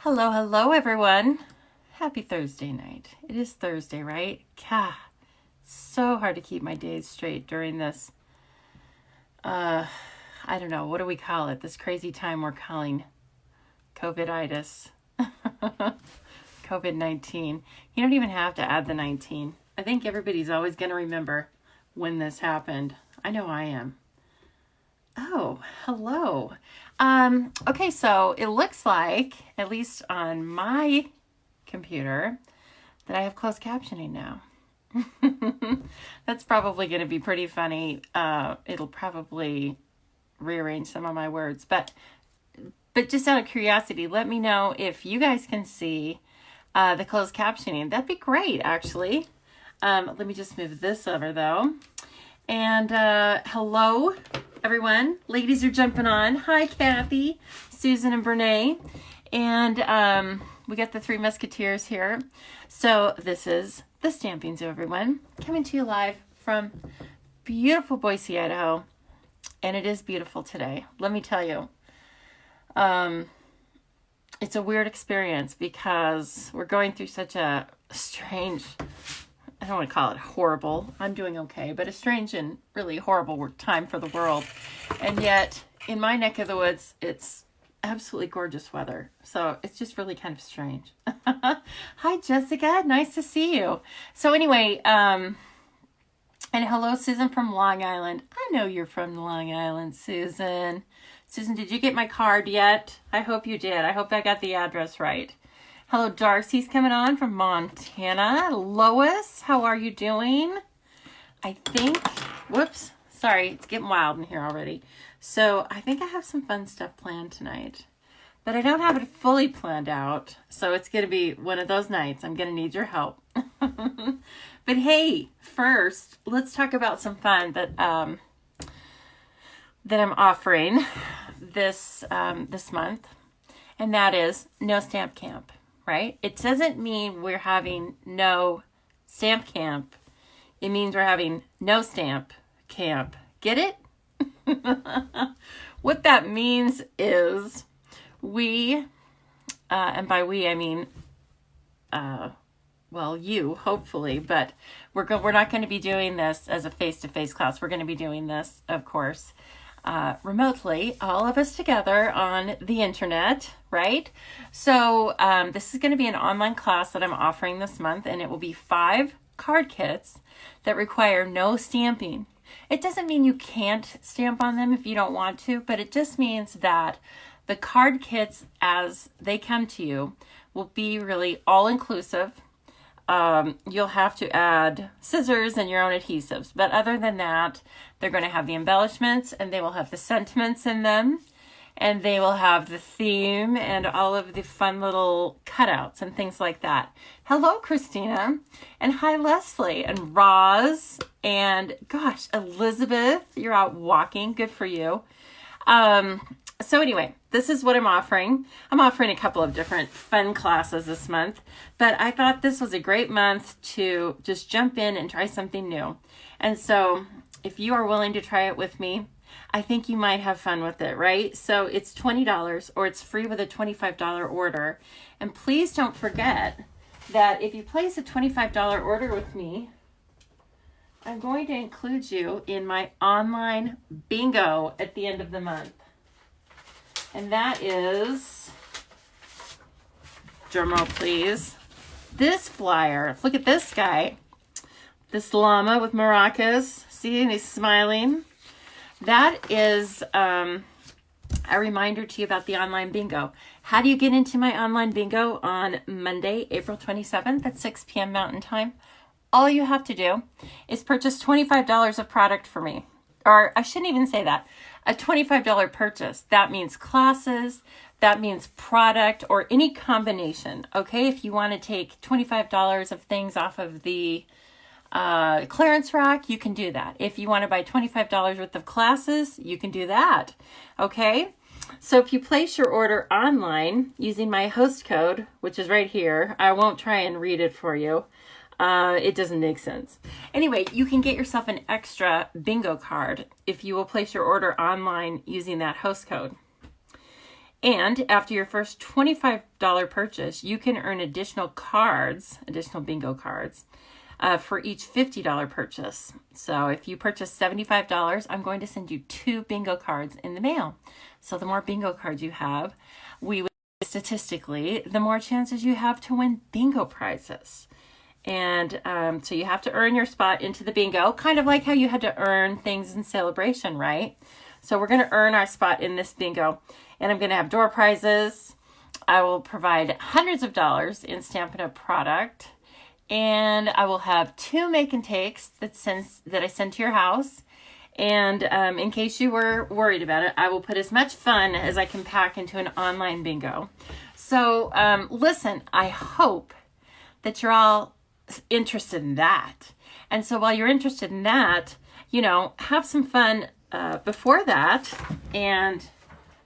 Hello, hello, everyone. Happy Thursday night. It is Thursday, right? God, so hard to keep my days straight during this, I don't know, what do we call it? This crazy time we're calling COVID-itis. COVID-19. You don't even have to add the 19. I think everybody's always going to remember when this happened. I know I am. Oh, hello. Okay, so it looks like, at least on my computer, that I have closed captioning now. That's probably going to be pretty funny. It'll probably rearrange some of my words, but just out of curiosity, let me know if you guys can see the closed captioning. That'd be great, actually. Let me just move this over, though. And hello, everyone. Ladies are jumping on. Hi, Kathy, Susan, and Brene. And we got the Three Musketeers here. So this is the Stamping Zoo, everyone. Coming to you live from beautiful Boise, Idaho. And it is beautiful today. Let me tell you. It's a weird experience because we're going through such a strange, I don't want to call it horrible. I'm doing okay, but a strange and really horrible time for the world. And yet, in my neck of the woods, it's absolutely gorgeous weather. So it's just really kind of strange. Hi, Jessica. Nice to see you. So anyway, and hello, Susan from Long Island. I know you're from Long Island, Susan. Susan, did you get my card yet? I hope you did. I hope I got the address right. Hello, Darcy's coming on from Montana. Lois, how are you doing? I think, whoops, sorry, it's getting wild in here already. So I think I have some fun stuff planned tonight, but I don't have it fully planned out. So it's going to be one of those nights. I'm going to need your help. But hey, first, let's talk about some fun that I'm offering this month, and that is No Stamp Camp. Right? It doesn't mean we're having no stamp camp. It means we're having no stamp camp. Get it? What that means is we, and by we I mean, well, you, hopefully, but we're not going to be doing this as a face-to-face class. We're going to be doing this, of course, remotely, all of us together on the internet, right? So this is going to be an online class that I'm offering this month, and it will be 5 card kits that require no stamping. It doesn't mean you can't stamp on them if you don't want to, but it just means that the card kits as they come to you will be really all-inclusive. You'll have to add scissors and your own adhesives. But other than that, they're going to have the embellishments and they will have the sentiments in them. And they will have the theme and all of the fun little cutouts and things like that. Hello, Christina. And hi, Leslie and Roz. And gosh, Elizabeth, you're out walking. Good for you. So anyway, this is what I'm offering. I'm offering a couple of different fun classes this month, but I thought this was a great month to just jump in and try something new. And so if you are willing to try it with me, I think you might have fun with it, right? So it's $20 or it's free with a $25 order. And please don't forget that if you place a $25 order with me, I'm going to include you in my online bingo at the end of the month. And that is, drumroll please, this flyer. Look at this guy. This llama with maracas. See, and he's smiling. That is a reminder to you about the online bingo. How do you get into my online bingo on Monday, April 27th at 6 p.m. Mountain Time? All you have to do is purchase $25 of product for me. Or I shouldn't even say that. A $25 purchase. That means classes, that means product, or any combination. Okay, if you want to take $25 of things off of the clearance rack, you can do that. If you want to buy $25 worth of classes, you can do that. Okay, so if you place your order online using my host code, which is right here, I won't try and read it for you. It doesn't make sense. Anyway, you can get yourself an extra bingo card if you will place your order online using that host code. And after your first $25 purchase, you can earn additional bingo cards, for each $50 purchase. So if you purchase $75, I'm going to send you 2 bingo cards in the mail. So the more bingo cards you have, statistically, the more chances you have to win bingo prizes. And so you have to earn your spot into the bingo, kind of like how you had to earn things in Celebration, right? So we're going to earn our spot in this bingo. And I'm going to have door prizes. I will provide hundreds of dollars in Stampin' Up! Product. And I will have 2 make and takes that I send to your house. And in case you were worried about it, I will put as much fun as I can pack into an online bingo. So listen, I hope that you're all interested in that. And so while you're interested in that, have some fun before that and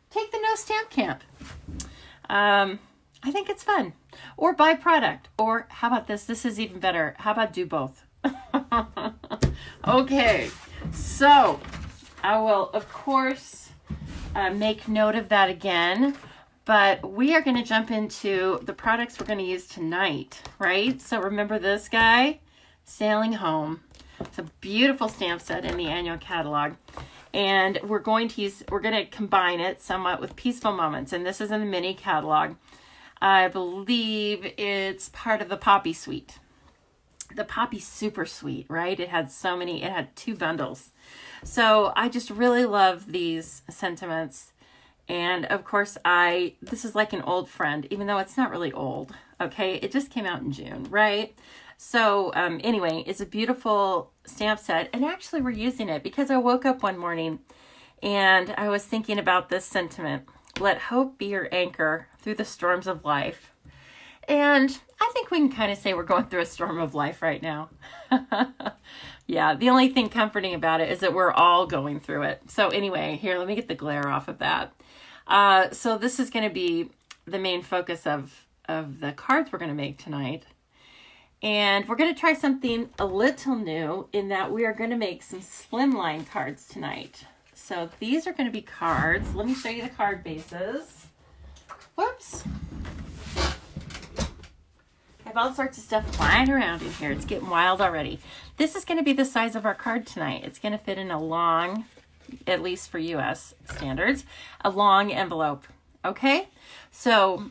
take the No Stamp Camp. I think it's fun. Or buy product. Or how about this? This is even better. How about do both? Okay. So I will, of course, make note of that again. But we are going to jump into the products we're going to use tonight, right? So remember this guy? Sailing Home. It's a beautiful stamp set in the annual catalog. And we're going to combine it somewhat with Peaceful Moments. And this is in the mini catalog. I believe it's part of the Poppy Suite. The Poppy Super Suite, right? It had 2 bundles. So I just really love these sentiments. And of course, this is like an old friend, even though it's not really old. Okay. It just came out in June, right? So anyway, it's a beautiful stamp set. And actually we're using it because I woke up one morning and I was thinking about this sentiment. Let hope be your anchor through the storms of life. And I think we can kind of say we're going through a storm of life right now. Yeah, the only thing comforting about it is that we're all going through it. So anyway, here, let me get the glare off of that. So this is going to be the main focus of the cards we're going to make tonight. And we're going to try something a little new in that we are going to make some slimline cards tonight. So these are going to be cards. Let me show you the card bases. Whoops. I have all sorts of stuff flying around in here. It's getting wild already. This is going to be the size of our card tonight. It's going to fit in a long, at least for US standards, a long envelope. Okay? So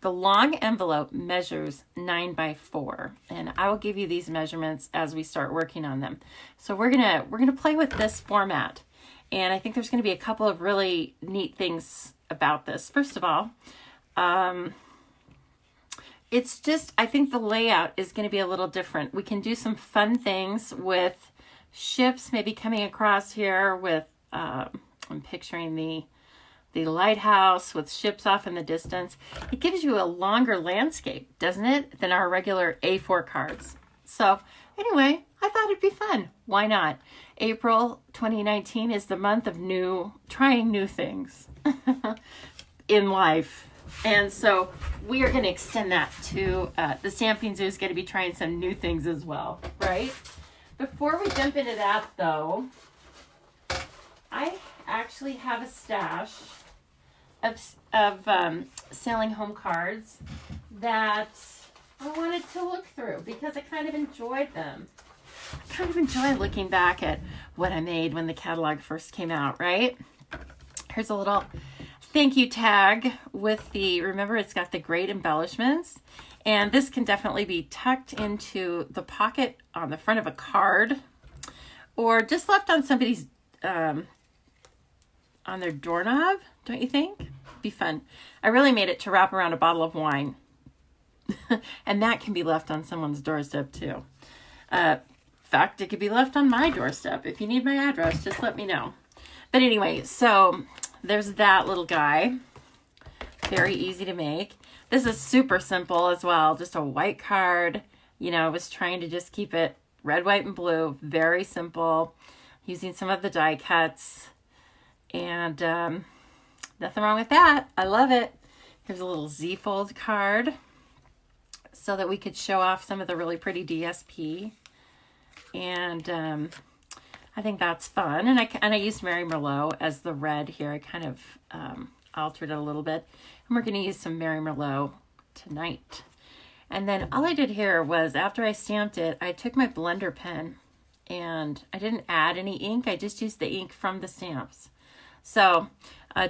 the long envelope measures 9 by 4, and I will give you these measurements as we start working on them. So we're gonna play with this format, and I think there's going to be a couple of really neat things about this. First of all, it's just, I think the layout is going to be a little different. We can do some fun things with ships maybe coming across here with, I'm picturing the lighthouse with ships off in the distance. It gives you a longer landscape, doesn't it, than our regular A4 cards. So anyway, I thought it'd be fun. Why not? April 2019 is the month of trying new things in life. And so we are going to extend that to the Stamping Zoo is going to be trying some new things as well, right? Before we jump into that, though, I actually have a stash of Sailing Home cards that I wanted to look through because I kind of enjoyed them. I kind of enjoy looking back at what I made when the catalog first came out, right? Here's a little thank you tag with remember it's got the great embellishments, and this can definitely be tucked into the pocket on the front of a card or just left on somebody's on their doorknob, don't you think? Be fun. I really made it to wrap around a bottle of wine. And that can be left on someone's doorstep too. In fact, it could be left on my doorstep. If you need my address, just let me know. But anyway, so there's that little guy. Very easy to make. This is super simple as well. Just a white card. I was trying to just keep it red, white, and blue. Very simple. Using some of the die cuts. And nothing wrong with that. I love it. Here's a little Z-fold card so that we could show off some of the really pretty DSP. And I think that's fun. And I used Mary Merlot as the red here. I kind of altered it a little bit. And we're going to use some Mary Merlot tonight. And then all I did here was, after I stamped it, I took my blender pen and I didn't add any ink. I just used the ink from the stamps. So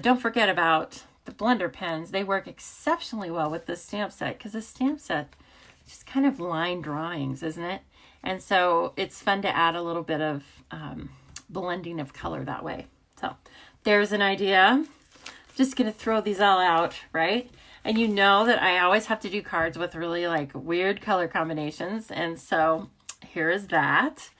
don't forget about the blender pens. They work exceptionally well with this stamp set, because the stamp set is just kind of line drawings, isn't it? And so it's fun to add a little bit of blending of color that way. So there's an idea. Just going to throw these all out, right? And you know that I always have to do cards with really like weird color combinations. And so here is that,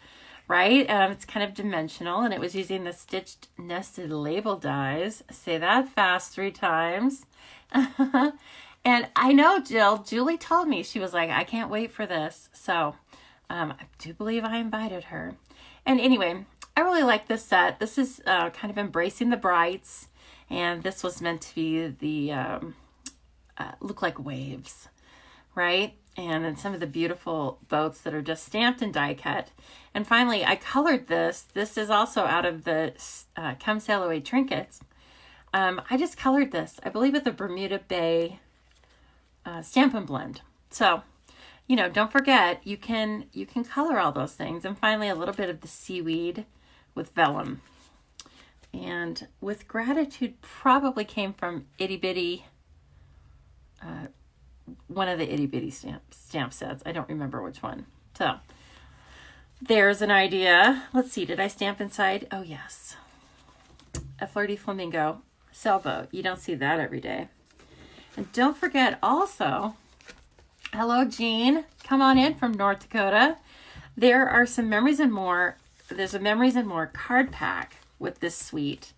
right? It's kind of dimensional, and it was using the stitched nested label dies. Say that fast 3 times. And I know Julie told me, she was like, I can't wait for this. So I do believe I invited her. And anyway, I really like this set. This is kind of embracing the brights. And this was meant to be the look like waves, right? And then some of the beautiful boats that are just stamped and die cut. And finally, I colored this. This is also out of the Come Sail Away Trinkets. I just colored this, I believe, with the Bermuda Bay Stampin' Blend. So, you know, don't forget, you can color all those things. And finally, a little bit of the seaweed with vellum. And With Gratitude probably came from Itty Bitty, one of the Itty Bitty stamp sets. I don't remember which one. So there's an idea. Let's see, did I stamp inside? Oh yes. A Flirty Flamingo sailboat. You don't see that every day. And don't forget also, hello Jean, come on in from North Dakota. There are some Memories and More. There's a Memories and More card pack with this suite,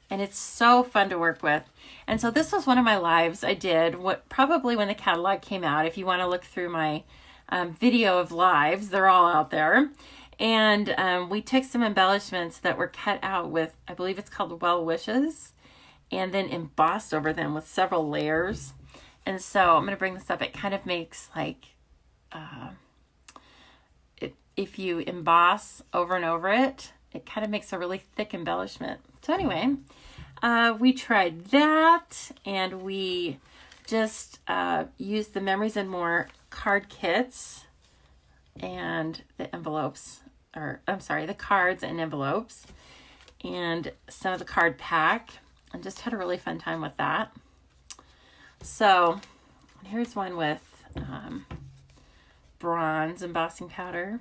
and it's so fun to work with. And so this was one of my lives I did, probably when the catalog came out. If you want to look through my video of lives, they're all out there. And we took some embellishments that were cut out with, I believe it's called Well Wishes, and then embossed over them with several layers. And so I'm going to bring this up. It kind of makes like, if you emboss over and over it, it kind of makes a really thick embellishment. So anyway, we tried that, and we just used the Memories and More card kits and the envelopes, or I'm sorry, the cards and envelopes, and some of the card pack, and just had a really fun time with that. So here's one with bronze embossing powder.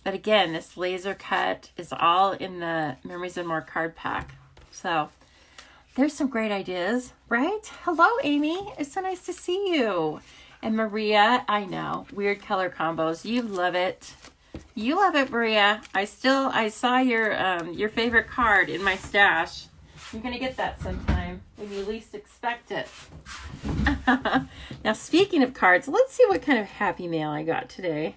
But again, this laser cut is all in the Memories and More card pack. So there's some great ideas, right? Hello, Amy. It's so nice to see you. And Maria, I know, weird color combos. You love it. You love it, Maria. I saw your favorite card in my stash. You're going to get that sometime when you least expect it. Now, speaking of cards, let's see what kind of happy mail I got today.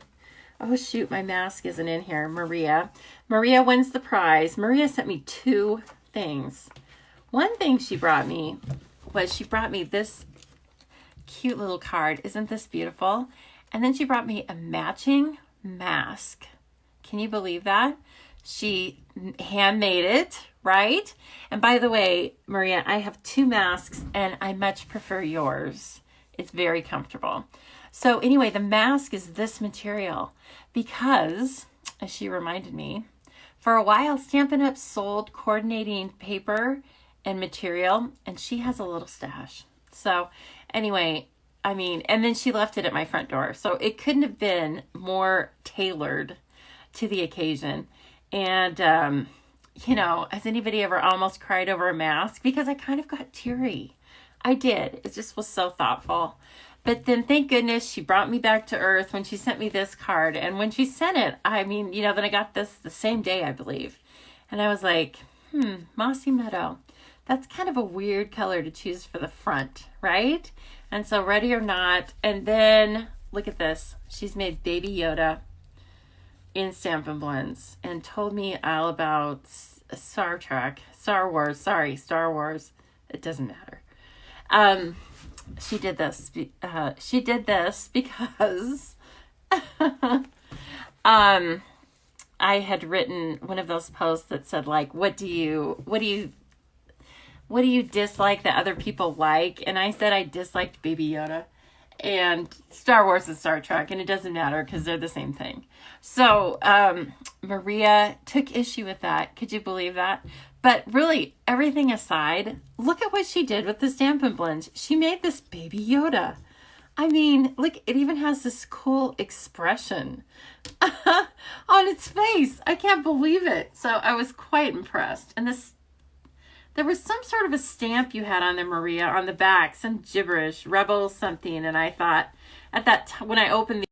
Oh, shoot, my mask isn't in here. Maria wins the prize. Maria sent me 2 things. One thing she brought me was this cute little card. Isn't this beautiful? And then she brought me a matching mask. Can you believe that? She handmade it, right? And by the way, Maria, I have 2 masks and I much prefer yours. It's very comfortable. So anyway, the mask is this material because, as she reminded me, for a while Stampin' Up! Sold coordinating paper and material, and she has a little stash. So anyway, I mean, and then she left it at my front door. So it couldn't have been more tailored to the occasion. And, you know, has anybody ever almost cried over a mask? Because I kind of got teary. I did. It just was so thoughtful. But then thank goodness she brought me back to earth when she sent me this card. And when she sent it, I mean, you know, then I got this the same day, I believe. And I was like, Mossy Meadow. That's kind of a weird color to choose for the front, right? And so Ready or Not. And then look at this. She's made Baby Yoda in Stampin' Blends and told me all about Star Wars. It doesn't matter. She did this because I had written one of those posts that said like, what do you what do you dislike that other people like? And I said I disliked Baby Yoda and Star Wars and Star Trek, and it doesn't matter because they're the same thing. So Maria took issue with that. Could you believe that? But really, everything aside, look at what she did with the Stampin' Blend. She made this Baby Yoda. I mean, look, it even has this cool expression on its face. I can't believe it. So I was quite impressed. And there was some sort of a stamp you had on there, Maria, on the back, some gibberish, Rebel something. And I thought, at that time, when I opened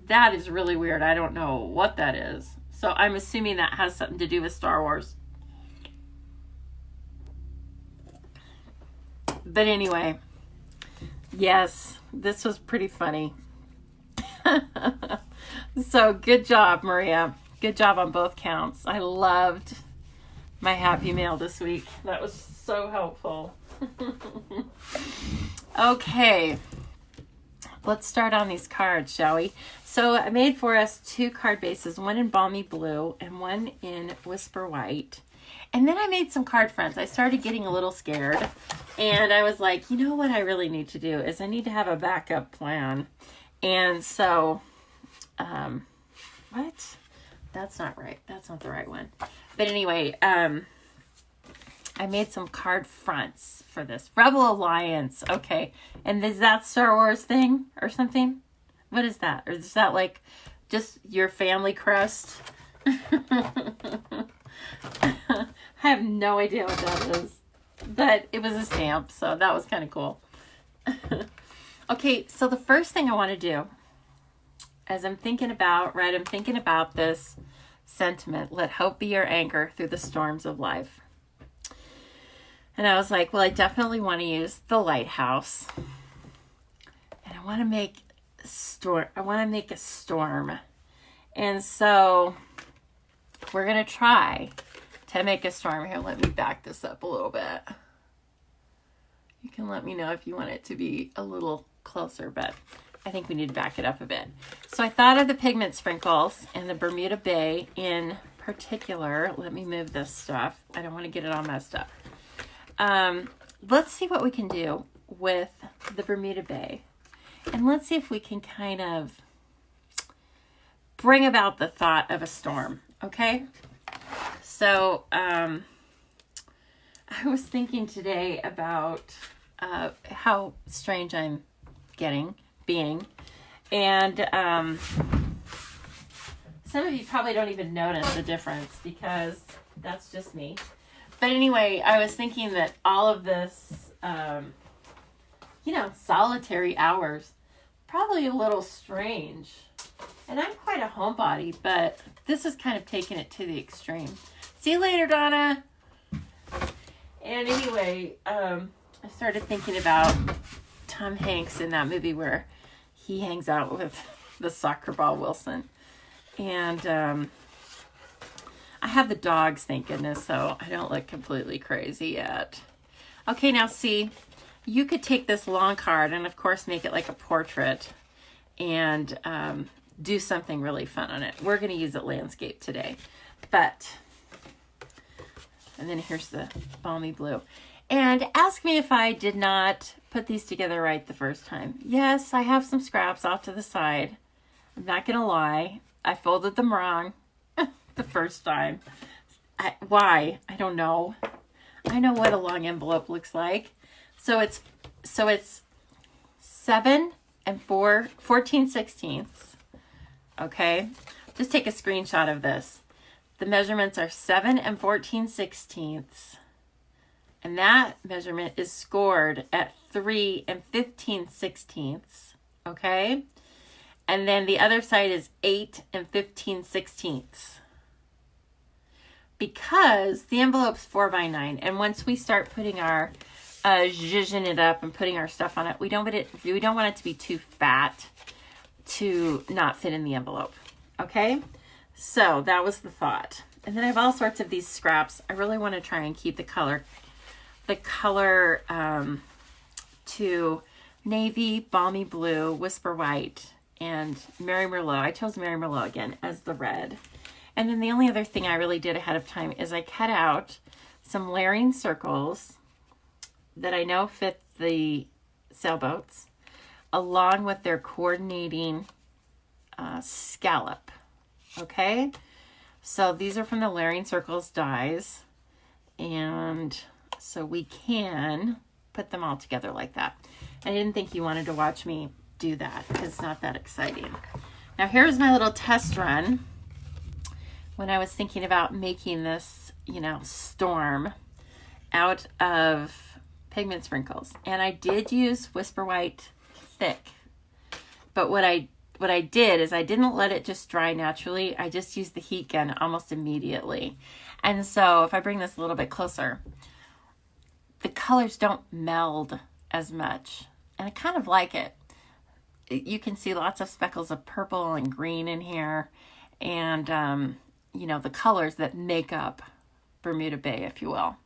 that is really weird. I don't know what that is. So I'm assuming that has something to do with Star Wars. But anyway, yes, this was pretty funny. So good job, Maria. Good job on both counts. I loved my Happy Mail this week. That was so helpful. Okay, let's start on these cards, shall we? So I made for us 2 card bases, one in Balmy Blue and one in Whisper White. And then I made some card fronts. I started getting a little scared. And I was like, you know what I really need to do is I need to have a backup plan. And so, what? That's not right. That's not the right one. But anyway, I made some card fronts for this. Rebel Alliance. Okay. And is that Star Wars thing or something? What is that? Or is that like just your family crest? I have no idea what that is. But it was a stamp, so that was kind of cool. Okay, so the first thing I want to do, as I'm thinking about this sentiment, let hope be your anchor through the storms of life. And I was like, well, I definitely want to use the lighthouse. And I want to make a storm. And so we're going to try to make a storm. Here, let me back this up a little bit. You can let me know if you want it to be a little closer, but I think we need to back it up a bit. So I thought of the pigment sprinkles and the Bermuda Bay in particular. Let me move this stuff. I don't want to get it all messed up. Let's see what we can do with the Bermuda Bay. And let's see if we can kind of bring about the thought of a storm, okay? So, I was thinking today about how strange I'm being. And some of you probably don't even notice the difference because that's just me. But anyway, I was thinking that all of this, solitary hours, probably a little strange. And I'm quite a homebody, but this is kind of taking it to the extreme. See you later, Donna. And anyway, I started thinking about Tom Hanks in that movie where he hangs out with the soccer ball Wilson. And I have the dogs, thank goodness, so I don't look completely crazy yet. Okay, now see, you could take this long card and, of course, make it like a portrait and do something really fun on it. We're going to use it landscape today. And then here's the Balmy Blue. And ask me if I did not put these together right the first time. Yes, I have some scraps off to the side. I'm not going to lie. I folded them wrong the first time. Why? I don't know. I know what a long envelope looks like. So it's 7 and 14/16. Okay? Just take a screenshot of this. The measurements are 7 and 14/16. And that measurement is scored at 3 and 15/16. Okay? And then the other side is 8 and 15/16. Because the envelope's 4x9. And once we start putting our zhuzhing it up and putting our stuff on it, we don't want it to be too fat to not fit in the envelope. Okay? So that was the thought. And then I have all sorts of these scraps. I really want to try and keep the color to navy, balmy blue, whisper white, and Mary Merlot. I chose Mary Merlot again as the red. And then the only other thing I really did ahead of time is I cut out some layering circles that I know fit the sailboats, along with their coordinating scallop. Okay, so these are from the layering circles dies, and so we can put them all together like that. I didn't think you wanted to watch me do that because it's not that exciting. Now here's my little test run when I was thinking about making this, storm out of pigment sprinkles. And I did use Whisper White thick, but what I did is I didn't let it just dry naturally. I just used the heat gun almost immediately. And so if I bring this a little bit closer, the colors don't meld as much. And I kind of like it. You can see lots of speckles of purple and green in here. And, the colors that make up Bermuda Bay, if you will.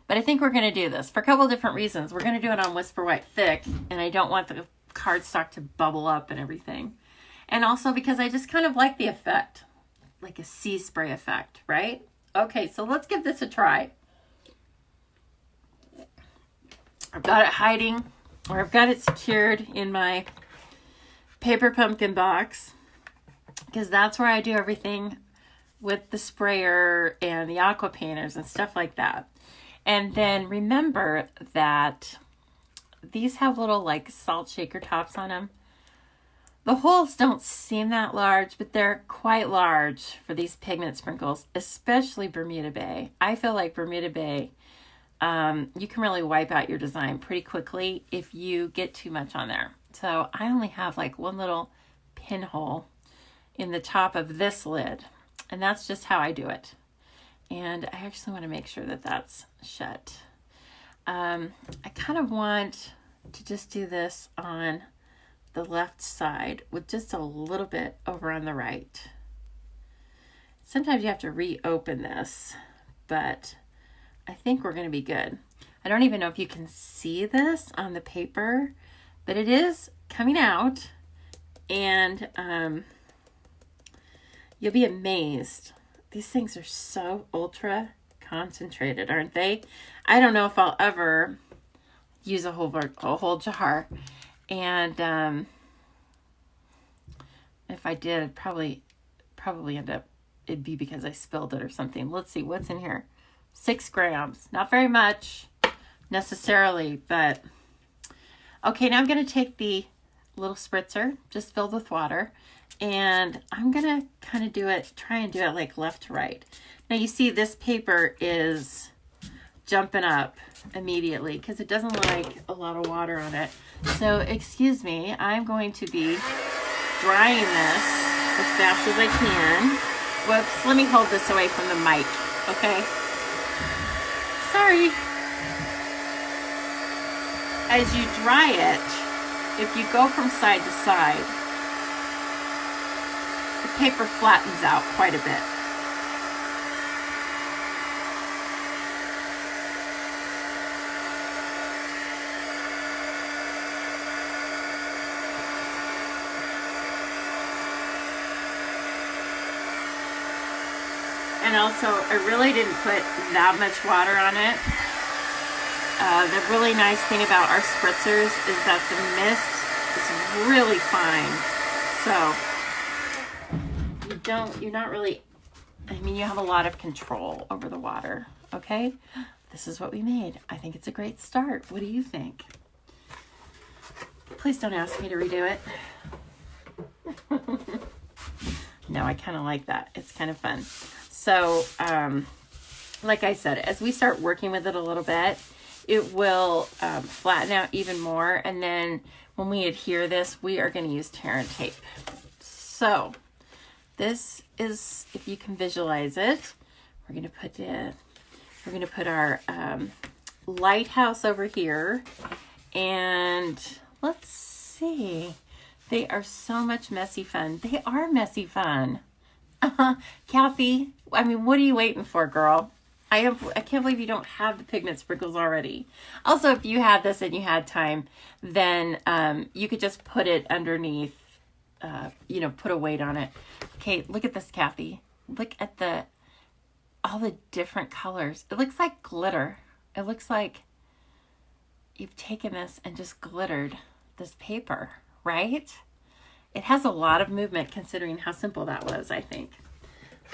But I think we're going to do this for a couple different reasons. We're going to do it on Whisper White thick, and I don't want the cardstock to bubble up and everything. And also because I just kind of like the effect, like a sea spray effect, right? Okay, so let's give this a try. I've got it hiding, or I've got it secured in my paper pumpkin box, because that's where I do everything with the sprayer and the aqua painters and stuff like that. And then remember that these have little like salt shaker tops on them. The holes don't seem that large, but they're quite large for these pigment sprinkles, especially Bermuda Bay. I feel like Bermuda Bay, you can really wipe out your design pretty quickly if you get too much on there. So I only have like one little pinhole in the top of this lid, and that's just how I do it. And I actually want to make sure that that's shut. I kind of want to just do this on the left side with just a little bit over on the right. Sometimes you have to reopen this, but I think we're going to be good. I don't even know if you can see this on the paper, but it is coming out, and you'll be amazed. These things are so ultra concentrated, aren't they? I don't know if I'll ever use a whole jar. And if I did, probably end up, it'd be because I spilled it or something. Let's see, what's in here? 6 grams. Not very much necessarily, but okay, now I'm going to take the little spritzer, just filled with water, and I'm going to kind of try and do it like left to right. Now you see this paper is jumping up immediately because it doesn't like a lot of water on it. So excuse me, I'm going to be drying this as fast as I can. Whoops, let me hold this away from the mic, okay? Sorry. As you dry it, if you go from side to side, the paper flattens out quite a bit. And also, I really didn't put that much water on it. The really nice thing about our spritzers is that the mist is really fine. So you're not really, you have a lot of control over the water, okay? This is what we made. I think it's a great start. What do you think? Please don't ask me to redo it. No, I kind of like that. It's kind of fun. So, like I said, as we start working with it a little bit, it will flatten out even more. And then when we adhere this, we are going to use tear and tape. So this is, if you can visualize it, we're going to put our lighthouse over here. And let's see. They are so much messy fun. They are messy fun. Kathy, what are you waiting for, girl? I can't believe you don't have the pigment sprinkles already. Also, if you had this and you had time, then you could just put it underneath, put a weight on it. Okay, look at this, Kathy. Look at the all the different colors. It looks like glitter. It looks like you've taken this and just glittered this paper, right? It has a lot of movement considering how simple that was, I think.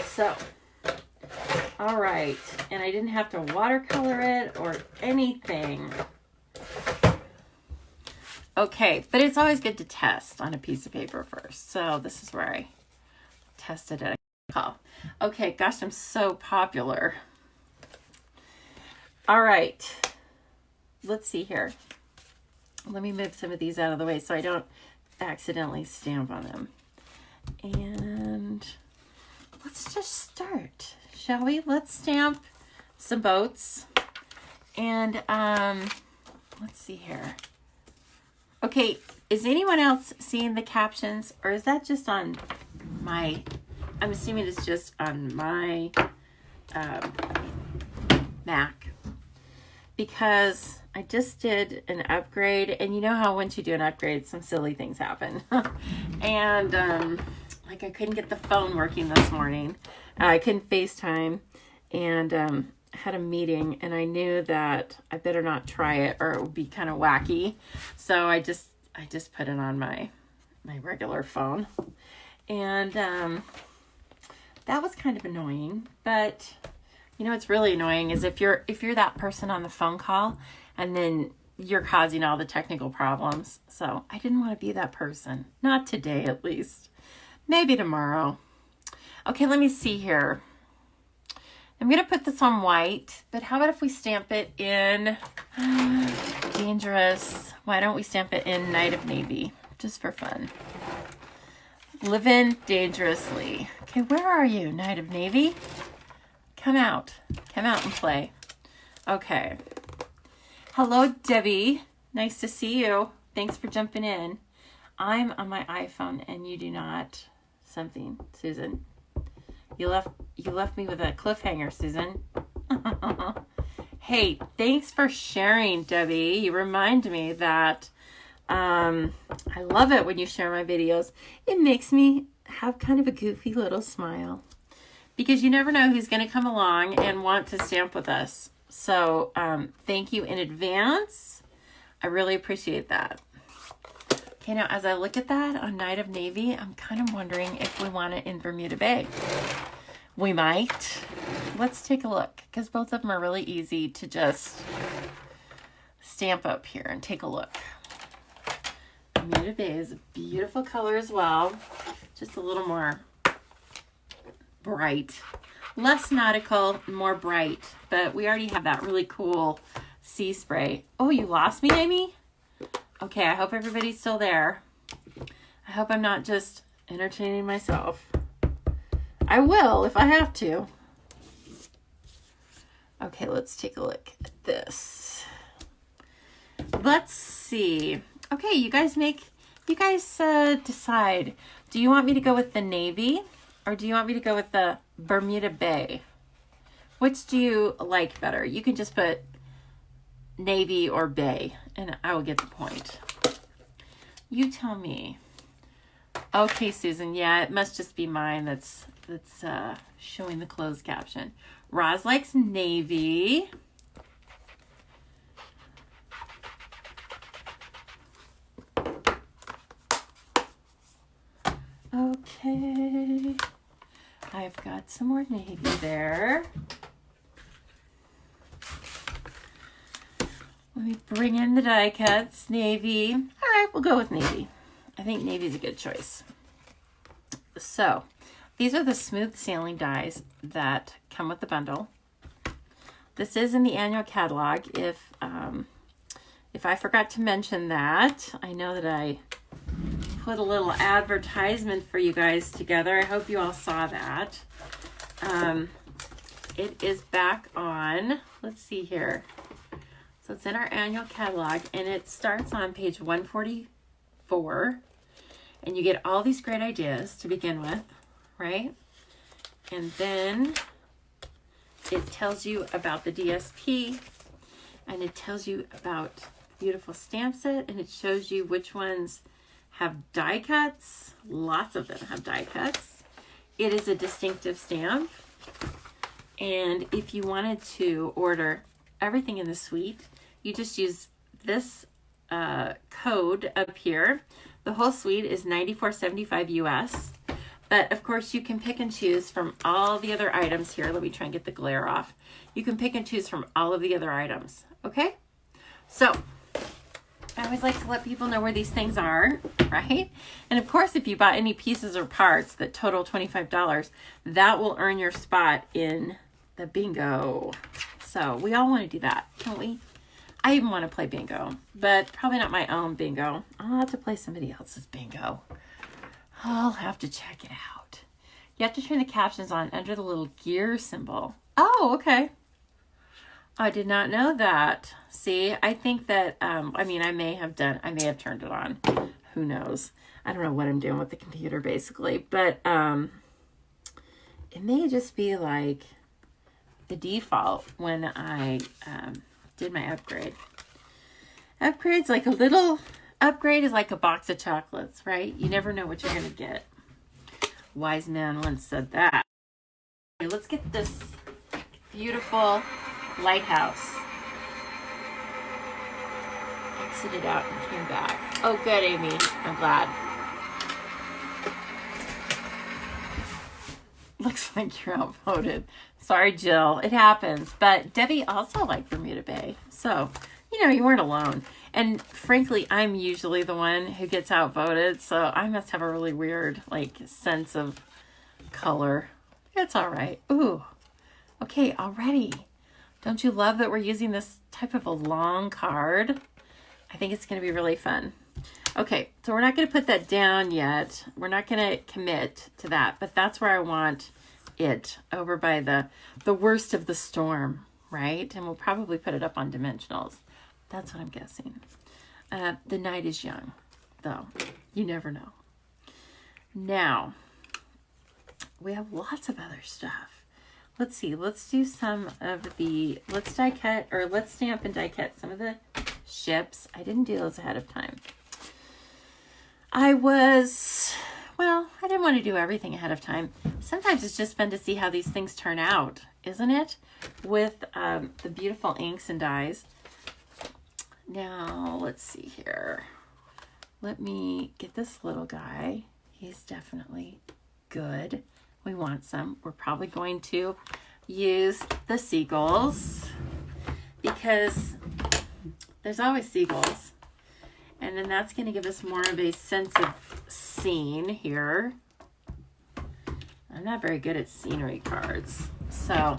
So, all right. And I didn't have to watercolor it or anything. Okay, but it's always good to test on a piece of paper first. So this is where I tested it. Okay, gosh, I'm so popular. All right, let's see here. Let me move some of these out of the way so I don't accidentally stamp on them. And let's just start, shall we? Let's stamp some boats. And let's see here. Okay, is anyone else seeing the captions, or is that just on my, I'm assuming it's just on my Mac, because I just did an upgrade, and you know how once you do an upgrade, some silly things happen. And like I couldn't get the phone working this morning. I couldn't FaceTime, and had a meeting, and I knew that I better not try it or it would be kind of wacky. So I just put it on my regular phone, and that was kind of annoying. But you know what's really annoying is if you're that person on the phone call and then you're causing all the technical problems. So I didn't want to be that person. Not today, at least. Maybe tomorrow. Okay, let me see here. I'm going to put this on white, but how about if we stamp it in Dangerous? Why don't we stamp it in Night of Navy, just for fun? Living Dangerously. Okay, where are you, Night of Navy? Come out and play. Okay. Hello, Debbie. Nice to see you. Thanks for jumping in. I'm on my iPhone and you do not. Something, Susan. You left me with a cliffhanger, Susan. Hey, thanks for sharing, Debbie. You remind me that I love it when you share my videos. It makes me have kind of a goofy little smile, because you never know who's going to come along and want to stamp with us. So thank you in advance. I really appreciate that. Okay, now as I look at that on Night of Navy, I'm kind of wondering if we want it in Bermuda Bay. We might. Let's take a look, because both of them are really easy to just stamp up here and take a look. Bermuda Bay is a beautiful color as well. Just a little more bright. Less nautical, more bright. But we already have that really cool sea spray. Oh, you lost me, Amy? Okay, I hope everybody's still there. I hope I'm not just entertaining myself. I will if I have to. Okay, let's take a look at this. Let's see. Okay, you guys decide. Do you want me to go with the navy, or do you want me to go with the Bermuda Bay? Which do you like better? You can just put navy or bay, and I will get the point. You tell me. Okay, Susan. Yeah, it must just be mine that's showing the closed caption. Roz likes navy. Okay. I've got some more navy there. Let me bring in the die cuts. Navy. All right, we'll go with navy. I think navy is a good choice. So, these are the smooth sailing dies that come with the bundle. This is in the annual catalog. If I forgot to mention that, I know that I put a little advertisement for you guys together. I hope you all saw that. It is back on, let's see here. So it's in our annual catalog, and it starts on page 144. And you get all these great ideas to begin with, right? And then it tells you about the DSP, and it tells you about beautiful stamp set, and it shows you which ones have die cuts. Lots of them have die cuts. It is a distinctive stamp, And if you wanted to order everything in the suite, you just use this code up here. The whole suite is $94.75 US. But of course you can pick and choose from all the other items here. Let me try and get the glare off. You can pick and choose from all of the other items. Okay? So I always like to let people know where these things are, right? And of course, if you bought any pieces or parts that total $25, that will earn your spot in the bingo. So we all want to do that, don't we? I even want to play bingo, but probably not my own bingo. I'll have to play somebody else's bingo. I'll have to check it out. You have to turn the captions on under the little gear symbol. Oh, okay. I did not know that. See, I think that, I may have turned it on. Who knows? I don't know what I'm doing with the computer basically, but it may just be like the default when I did my upgrade. Upgrade's like a little, upgrade is like a box of chocolates, right? You never know what you're going to get. Wise man once said that. Okay, let's get this beautiful lighthouse. Exited out and came back. Oh, good, Amy. I'm glad. Looks like you're outvoted. Sorry, Jill. It happens. But Debbie also liked Bermuda Bay. So, you weren't alone. And frankly, I'm usually the one who gets outvoted. So I must have a really weird, sense of color. It's all right. Ooh. Okay, already. Don't you love that we're using this type of a long card? I think it's going to be really fun. Okay, so we're not going to put that down yet. We're not going to commit to that, but that's where I want it, over by the worst of the storm, right? And we'll probably put it up on dimensionals. That's what I'm guessing. The night is young, though. You never know. Now, we have lots of other stuff. Let's see. Let's do some of the, let's stamp and die cut some of the ships. I didn't do those ahead of time. I didn't want to do everything ahead of time. Sometimes it's just fun to see how these things turn out, isn't it? With the beautiful inks and dyes. Now, let's see here. Let me get this little guy. He's definitely good. We want some. We're probably going to use the seagulls because there's always seagulls. And then that's going to give us more of a sense of scene here. I'm not very good at scenery cards. So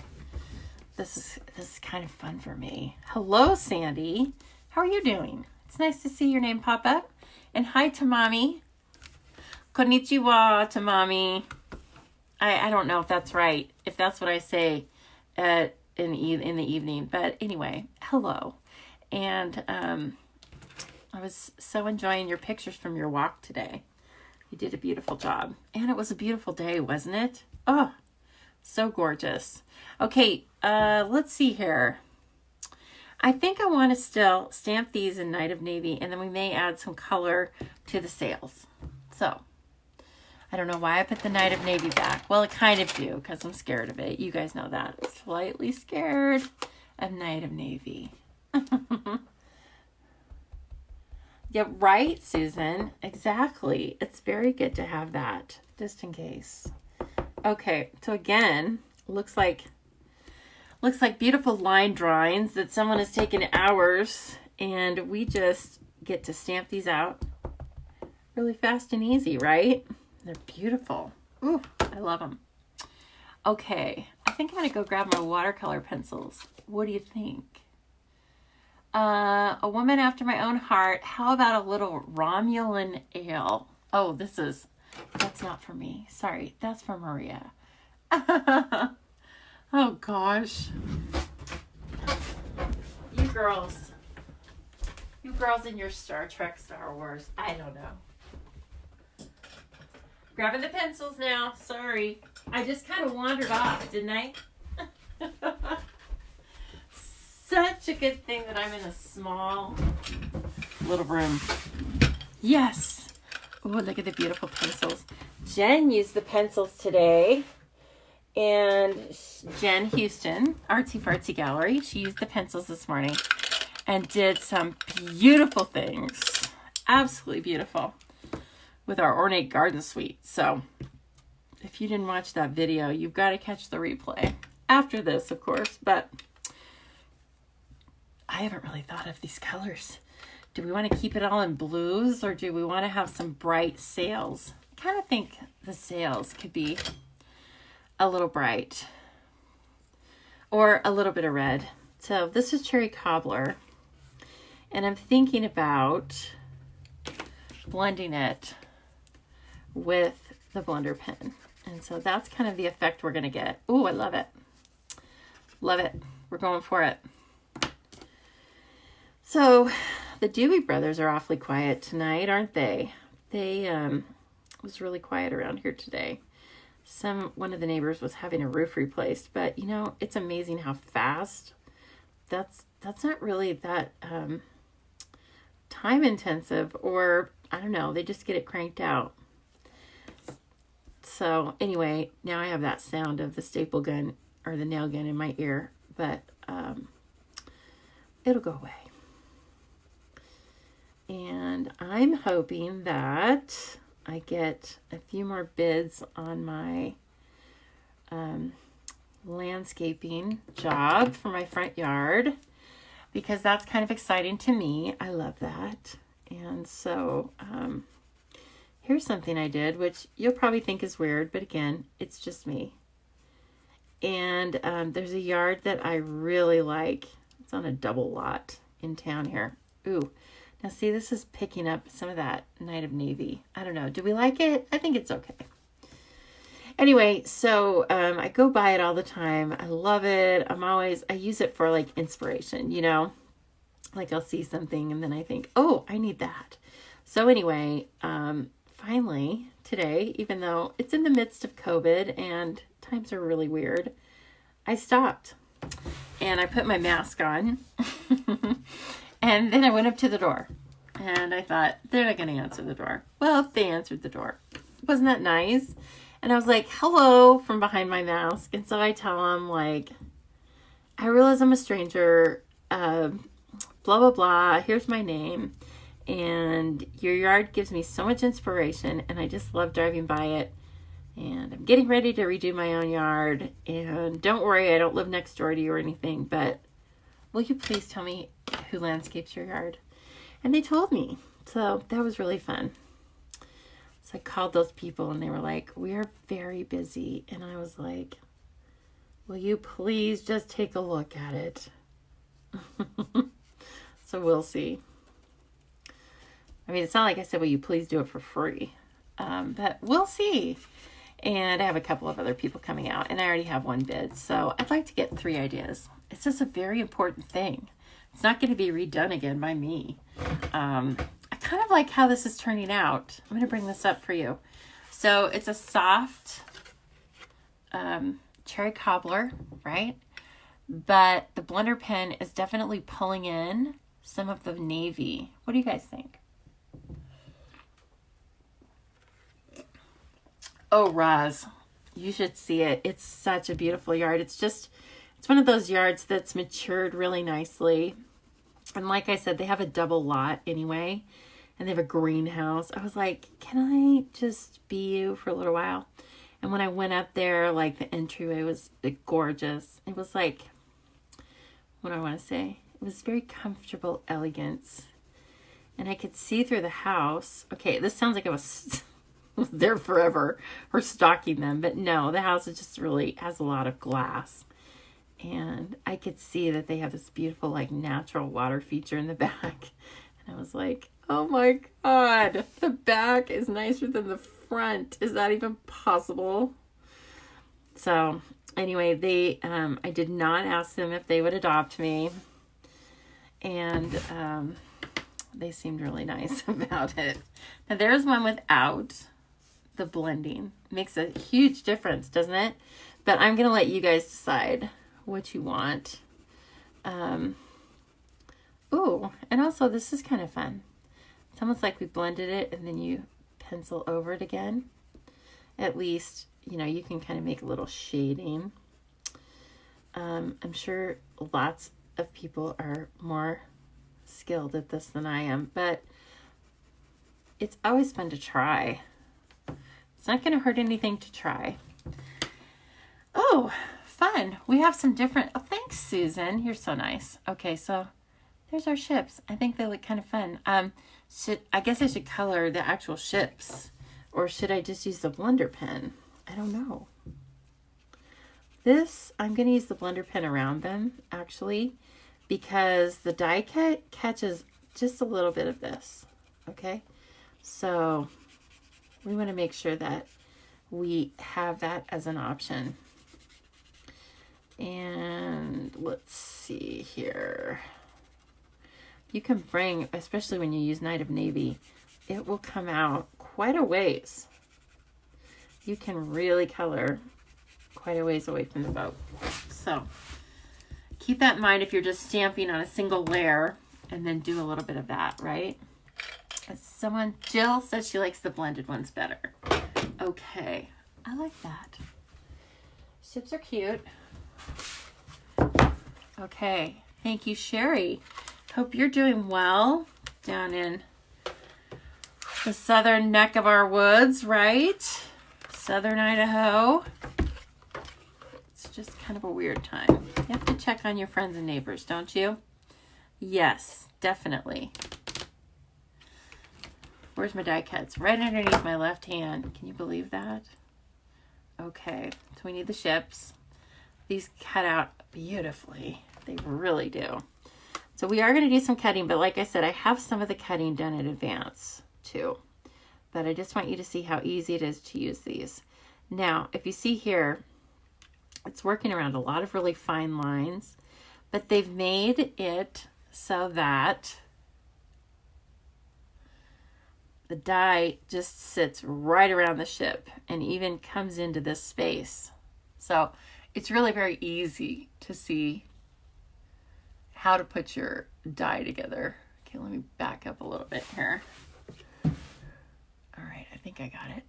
this is kind of fun for me. Hello, Sandy. How are you doing? It's nice to see your name pop up. And hi to Mommy. Konnichiwa to Mommy. I don't know if that's right, if that's what I say in the evening. But anyway, hello. And I was so enjoying your pictures from your walk today. You did a beautiful job. And it was a beautiful day, wasn't it? Oh, so gorgeous. Okay, let's see here. I think I want to still stamp these in Night of Navy, and then we may add some color to the sails. So, I don't know why I put the Night of Navy back. Well, I kind of do, because I'm scared of it. You guys know that. Slightly scared of Night of Navy. Yeah, right, Susan. Exactly. It's very good to have that, just in case. Okay, so again, looks like beautiful line drawings that someone has taken hours, and we just get to stamp these out really fast and easy, right? They're beautiful. Ooh, I love them. Okay, I think I'm going to go grab my watercolor pencils. What do you think? A woman after my own heart. How about a little Romulan ale? Oh, that's not for me. Sorry, that's for Maria. Oh, gosh. You girls in your Star Trek, Star Wars. I don't know. Grabbing the pencils now. Sorry. I just kind of wandered off, didn't I? Such a good thing that I'm in a small little room. Yes. Oh, look at the beautiful pencils. Jen used the pencils today. And Jen Houston, Artsy Fartsy Gallery, she used the pencils this morning and did some beautiful things. Absolutely beautiful with our ornate garden suite. So if you didn't watch that video, you've got to catch the replay after this, of course. But I haven't really thought of these colors. Do we want to keep it all in blues, or do we want to have some bright sails? I kind of think the sails could be a little bright or a little bit of red. So this is Cherry Cobbler, and I'm thinking about blending it with the blender pen. And so that's kind of the effect we're going to get. Ooh, I love it. Love it. We're going for it. So the Dewey brothers are awfully quiet tonight, aren't they? They it was really quiet around here today. One of the neighbors was having a roof replaced, but you know, it's amazing how fast. That's not really that time intensive, or I don't know, they just get it cranked out. So anyway, now I have that sound of the staple gun or the nail gun in my ear, but it'll go away. And I'm hoping that I get a few more bids on my landscaping job for my front yard, because that's kind of exciting to me. I love that. And so here's something I did, which you'll probably think is weird, but again, it's just me. And there's a yard that I really like. It's on a double lot in town here. Ooh. Now see, this is picking up some of that Night of Navy. I don't know. Do we like it? I think it's okay. Anyway, so I go by it all the time. I love it. I use it for like inspiration, you know? Like I'll see something and then I think, oh, I need that. So anyway, finally today, even though it's in the midst of COVID and times are really weird, I stopped and I put my mask on. And then I went up to the door and I thought, they're not going to answer the door. Well, they answered the door. Wasn't that nice? And I was like, hello, from behind my mask. And so I tell them, like, I realize I'm a stranger, blah, blah, blah. Here's my name. And your yard gives me so much inspiration and I just love driving by it. And I'm getting ready to redo my own yard. And don't worry, I don't live next door to you or anything, but will you please tell me who landscapes your yard? And they told me. So that was really fun. So I called those people and they were like, we are very busy. And I was like, will you please just take a look at it? So we'll see. I mean, it's not like I said, will you please do it for free? But we'll see. And I have a couple of other people coming out and I already have one bid. So I'd like to get 3 ideas. It's just a very important thing. It's not going to be redone again by me. I kind of like how this is turning out. I'm going to bring this up for you. So it's a soft cherry cobbler, right? But the blender pen is definitely pulling in some of the navy. What do you guys think? Oh, Roz, you should see it. It's such a beautiful yard. It's one of those yards that's matured really nicely. And like I said, they have a double lot anyway. And they have a greenhouse. I was like, can I just be you for a little while? And when I went up there, like the entryway was gorgeous. It was like, what do I want to say? It was very comfortable elegance. And I could see through the house. Okay, this sounds like I was there forever or stalking them. But no, the house just really has a lot of glass. And I could see that they have this beautiful, like, natural water feature in the back. And I was like, oh my God, the back is nicer than the front. Is that even possible? So anyway, I did not ask them if they would adopt me. And they seemed really nice about it. Now there's one without the blending. Makes a huge difference, doesn't it? But I'm going to let you guys decide what you want. Ooh, and also this is kind of fun. It's almost like we blended it and then you pencil over it again. At least you know, you can kind of make a little shading. I'm sure lots of people are more skilled at this than I am, but it's always fun to try. It's not going to hurt anything to try. Oh, fun. We have some different, oh, thanks, Susan. You're so nice. Okay, so there's our ships. I think they look kind of fun. I guess I should color the actual ships, or should I just use the blender pen? I don't know. This, I'm going to use the blender pen around them, actually, because the die cut catches just a little bit of this, okay? So we want to make sure that we have that as an option. And let's see here. You can bring, especially when you use Night of Navy, it will come out quite a ways. You can really color quite a ways away from the boat. So keep that in mind if you're just stamping on a single layer, and then do a little bit of that, right? Jill says she likes the blended ones better. Okay, I like that. Ships are cute. Okay, thank you, Sherry. Hope you're doing well down in the southern neck of our woods, right? Southern Idaho. It's just kind of a weird time. You have to check on your friends and neighbors, don't you? Yes, definitely. Where's my die cuts? Right underneath my left hand. Can you believe that? Okay, so we need the ships. These cut out beautifully. They really do. So we are going to do some cutting, but like I said, I have some of the cutting done in advance too. But I just want you to see how easy it is to use these. Now, if you see here, it's working around a lot of really fine lines, but they've made it so that the die just sits right around the ship and even comes into this space. So it's really very easy to see how to put your die together. Okay, let me back up a little bit here. All right, I think I got it.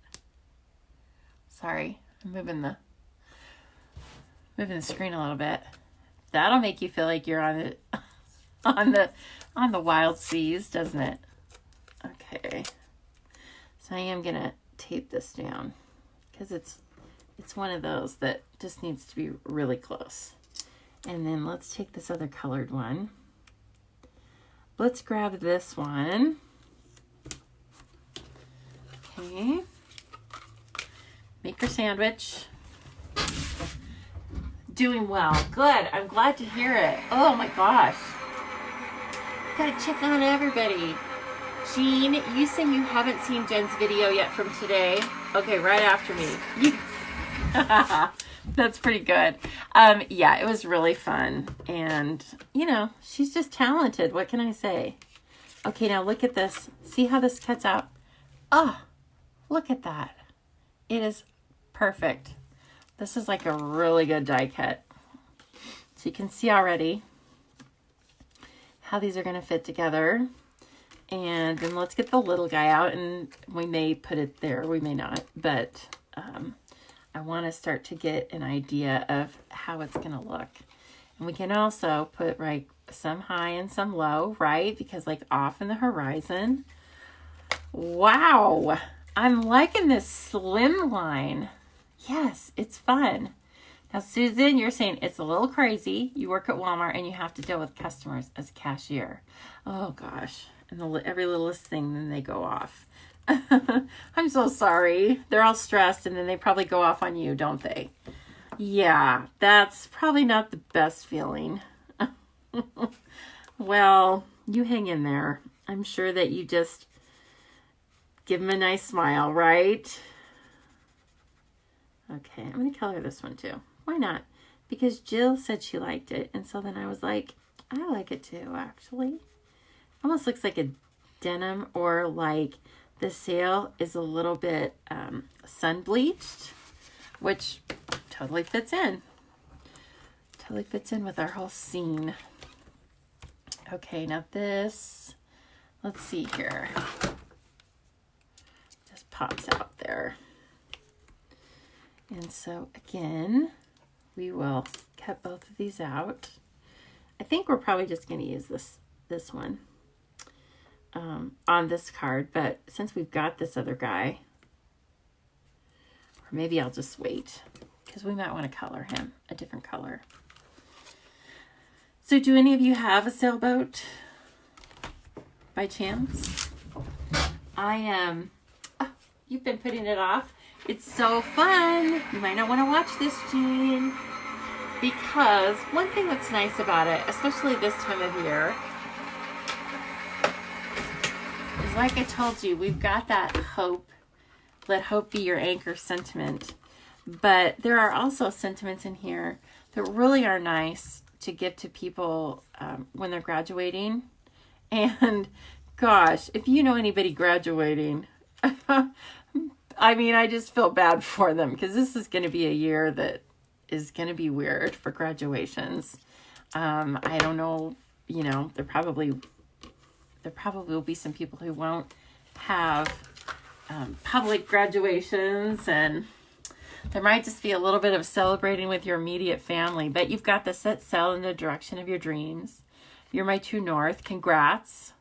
Sorry, I'm moving the screen a little bit. That'll make you feel like you're on the wild seas, doesn't it? Okay. So I am gonna tape this down because it's one of those that just needs to be really close. And then let's take this other colored one. Let's grab this one. Okay. Make your sandwich. Doing well. Good. I'm glad to hear it. Oh my gosh. Gotta check on everybody. Jean, you say you haven't seen Jen's video yet from today. Okay, right after me. That's pretty good. Yeah, it was really fun. And, you know, she's just talented. What can I say? Okay, now look at this. See how this cuts out? Oh, look at that. It is perfect. This is like a really good die cut. So you can see already how these are going to fit together. And then let's get the little guy out, and we may put it there, we may not, but I want to start to get an idea of how it's going to look. And we can also put like some high and some low, right? Because like off in the horizon. Wow, I'm liking this slim line. Yes, it's fun. Now, Susan, you're saying it's a little crazy. You work at Walmart and you have to deal with customers as a cashier. Oh gosh. And every littlest thing, then they go off. I'm so sorry. They're all stressed and then they probably go off on you, don't they? Yeah, that's probably not the best feeling. Well, you hang in there. I'm sure that you just give them a nice smile, right? Okay, I'm going to color this one too. Why not? Because Jill said she liked it. And so then I was like, I like it too, actually. Almost looks like a denim, or like the sail is a little bit sun bleached, which totally fits in. Totally fits in with our whole scene. Okay, now this, let's see here. Just pops out there. so again, we will cut both of these out. I think we're probably just going to use this one on this card, but since we've got this other guy, or maybe I'll just wait because we might want to color him a different color. So do any of you have a sailboat by chance? I am. Oh, you've been putting it off. It's so fun. You might not want to watch this, Jean, because one thing that's nice about it, especially this time of year, is like I told you, we've got that hope. Let hope be your anchor sentiment. But there are also sentiments in here that really are nice to give to people when they're graduating. And gosh, if you know anybody graduating, I mean, I just feel bad for them because this is going to be a year that is going to be weird for graduations. I don't know, you know, there probably will be some people who won't have public graduations, and there might just be a little bit of celebrating with your immediate family, but you've got the set sail in the direction of your dreams. You're my true north. Congrats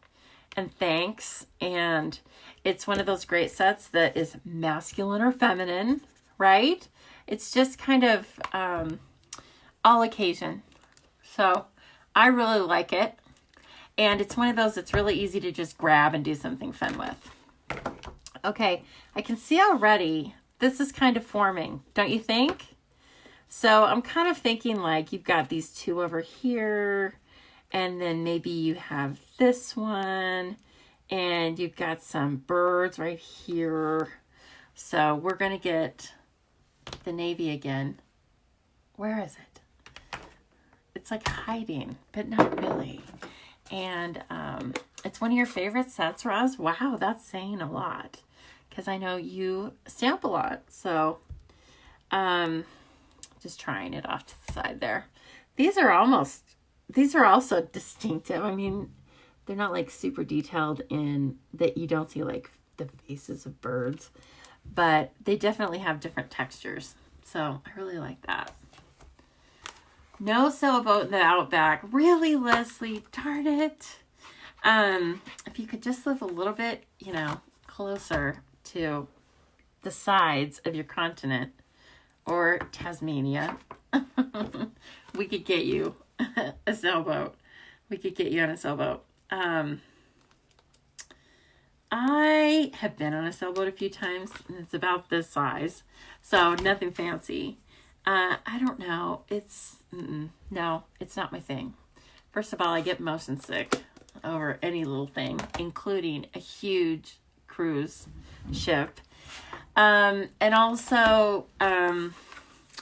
and thanks. And it's one of those great sets that is masculine or feminine, right? It's just kind of all occasion. So I really like it. And it's one of those that's really easy to just grab and do something fun with. Okay, I can see already this is kind of forming, don't you think? So I'm kind of thinking like you've got these two over here, and then maybe you have this one, and you've got some birds right here. So we're going to get the navy again. Where is it? It's like hiding, but not really. And it's one of your favorite sets, Roz. Wow, that's saying a lot because I know you stamp a lot. So just trying it off to the side there. These are also distinctive. I mean, they're not like super detailed in that you don't see like the faces of birds, but they definitely have different textures. So I really like that. No sailboat in the outback. Really, Leslie? Darn it. If you could just live a little bit, you know, closer to the sides of your continent or Tasmania, we could get you a sailboat. We could get you on a sailboat. I have been on a sailboat a few times, and it's about this size, so nothing fancy. I don't know. No, it's not my thing. First of all, I get motion sick over any little thing, including a huge cruise ship. And also,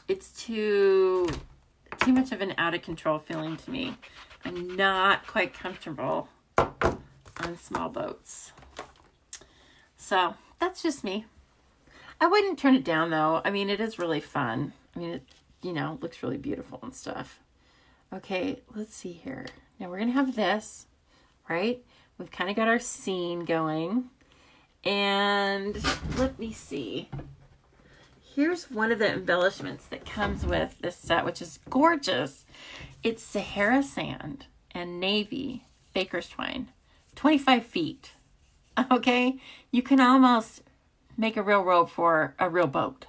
it's too much of an out of control feeling to me. I'm not quite comfortable on small boats. So that's just me. I wouldn't turn it down though. I mean, it is really fun. I mean, it, you know, looks really beautiful and stuff. Okay, let's see here. Now we're going to have this, right? We've kind of got our scene going. And let me see. Here's one of the embellishments that comes with this set, which is gorgeous. It's Sahara sand and navy baker's twine, 25 feet. Okay, you can almost make a real rope for a real boat,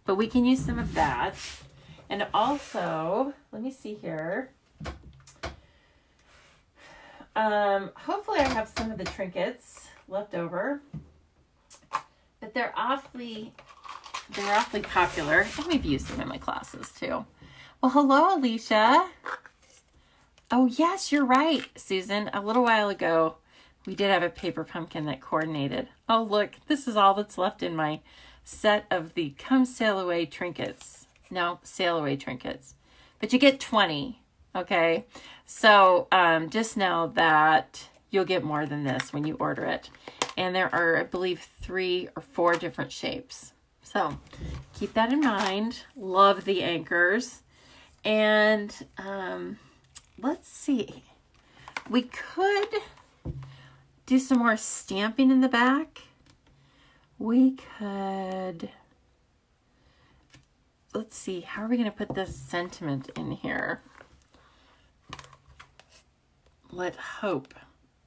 but we can use some of that. And also, let me see here. Hopefully I have some of the trinkets left over, but they're awfully popular, and we've used them in my classes too. Well, hello, Alicia. Oh yes, you're right, Susan. A little while ago, we did have a paper pumpkin that coordinated. Oh, look, this is all that's left in my set of the Come Sail Away trinkets. No, Sail Away trinkets. But you get 20, okay? So just know that you'll get more than this when you order it. And there are, I believe, 3 or 4 different shapes. So keep that in mind. Love the anchors. And let's see. We could do some more stamping in the back. We could let's see, how are we going to put this sentiment in here? Let hope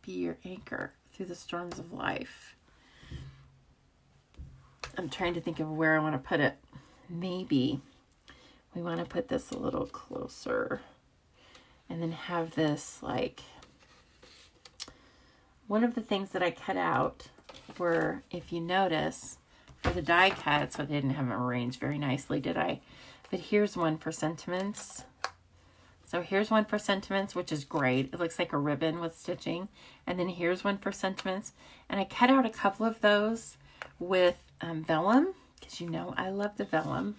be your anchor through the storms of life. I'm trying to think of where I want to put it. Maybe we want to put this a little closer and then have this like, one of the things that I cut out were, if you notice, for the die cut, so I didn't have them arranged very nicely, did I? But here's one for sentiments. So here's one for sentiments, which is great. It looks like a ribbon with stitching. And then here's one for sentiments. And I cut out a couple of those with vellum, because you know I love the vellum.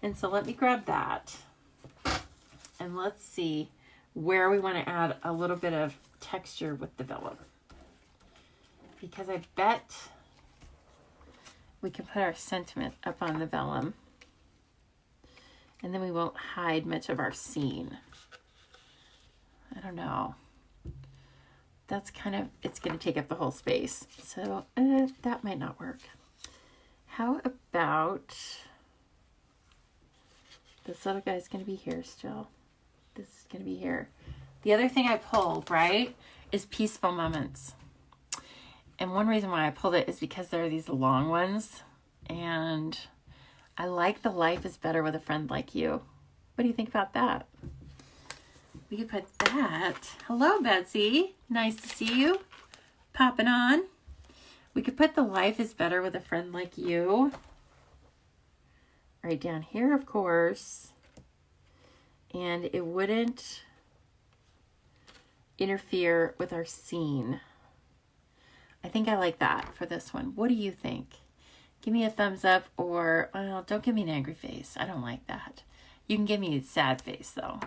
And so let me grab that. And let's see where we want to add a little bit of texture with the vellum. Because I bet we can put our sentiment up on the vellum. And then we won't hide much of our scene. I don't know. That's kind of, it's going to take up the whole space. So that might not work. How about, this little guy's going to be here still. This is going to be here. The other thing I pulled, right, is peaceful moments. And one reason why I pulled it is because there are these long ones. And I like the life is better with a friend like you. What do you think about that? We could put that. Hello, Betsy. Nice to see you. Popping on. We could put the life is better with a friend like you. Right down here, of course. And it wouldn't interfere with our scene. I think I like that for this one. What do you think? Give me a thumbs up, or, well, don't give me an angry face. I don't like that. You can give me a sad face, though.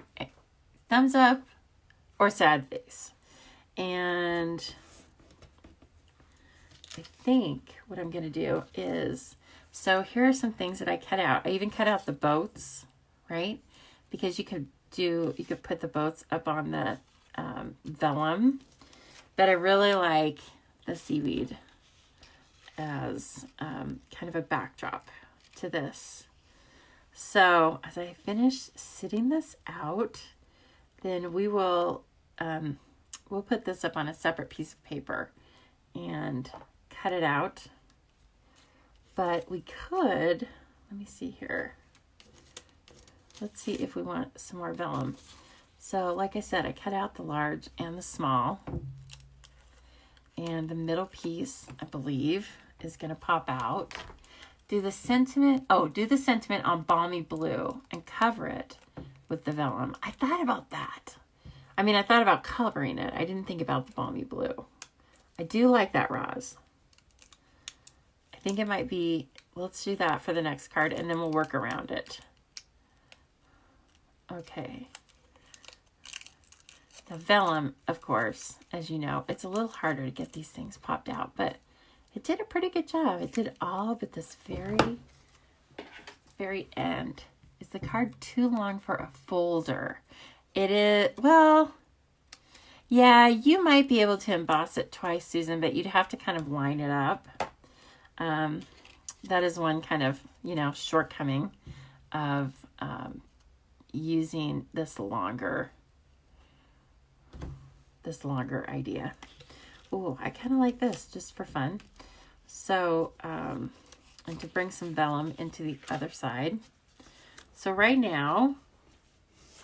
Thumbs up or sad face. And I think what I'm going to do is, so here are some things that I cut out. I even cut out the boats, right? Because you could put the boats up on the vellum. But I really like the seaweed as kind of a backdrop to this. So as I finish sitting this out, then we will we'll put this up on a separate piece of paper and cut it out. But we could, let me see here. Let's see if we want some more vellum. So like I said, I cut out the large and the small. And the middle piece, I believe, is going to pop out. Do the sentiment on balmy blue and cover it with the vellum. I thought about that. I mean, I thought about coloring it. I didn't think about the balmy blue. I do like that, Roz. I think it might be, let's do that for the next card and then we'll work around it. Okay. The vellum, of course, as you know, it's a little harder to get these things popped out, but it did a pretty good job. It did all but this very, very end. Is the card too long for a folder? It is, well, yeah, you might be able to emboss it twice, Susan, but you'd have to kind of line it up. That is one kind of, shortcoming of using this longer idea. Oh, I kind of like this just for fun. So, and to bring some vellum into the other side. So right now,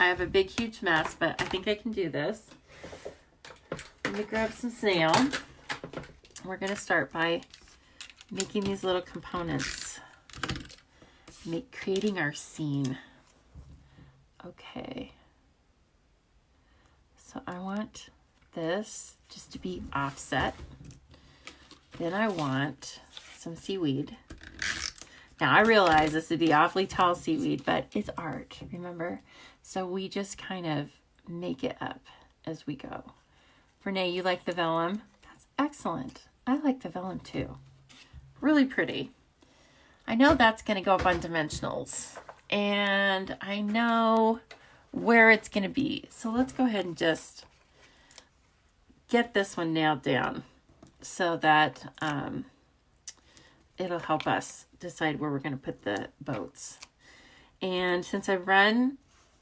I have a big, huge mess, but I think I can do this. Let me grab some snail. We're going to start by making these little components, creating our scene. Okay. So I want this just to be offset. Then I want some seaweed. Now I realize this would be awfully tall seaweed, but it's art, remember? So we just kind of make it up as we go. Renee, you like the vellum? That's excellent. I like the vellum too. Really pretty. I know that's going to go up on dimensionals, and I know where it's going to be. So let's go ahead and just get this one nailed down so that it'll help us decide where we're going to put the boats. And since I've run,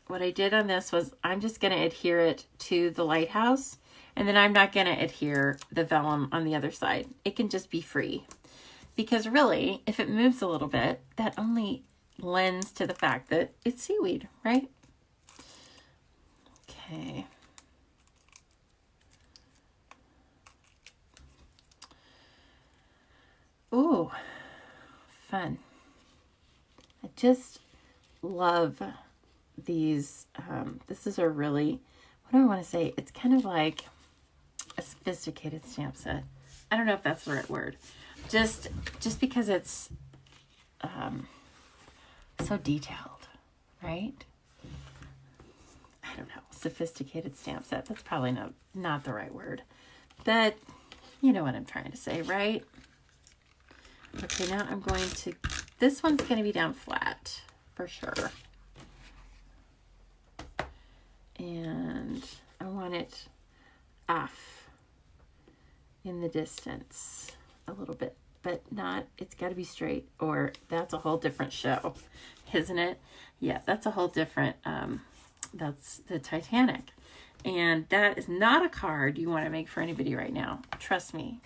what I did on this was I'm just going to adhere it to the lighthouse, and then I'm not going to adhere the vellum on the other side. It can just be free, because really, if it moves a little bit, that only lends to the fact that it's seaweed, right? Okay. Ooh, fun. I just love these. This is a really, what do I want to say? It's kind of like a sophisticated stamp set. I don't know if that's the right word. Just because it's so detailed, right? I don't know. Sophisticated stamp set. That's probably not the right word. But you know what I'm trying to say, right? Okay, now I'm going to, this one's going to be down flat for sure. And I want it off in the distance a little bit, but not, it's got to be straight, or that's a whole different show, isn't it? Yeah, that's a whole different, that's the Titanic. And that is not a card you want to make for anybody right now. Trust me.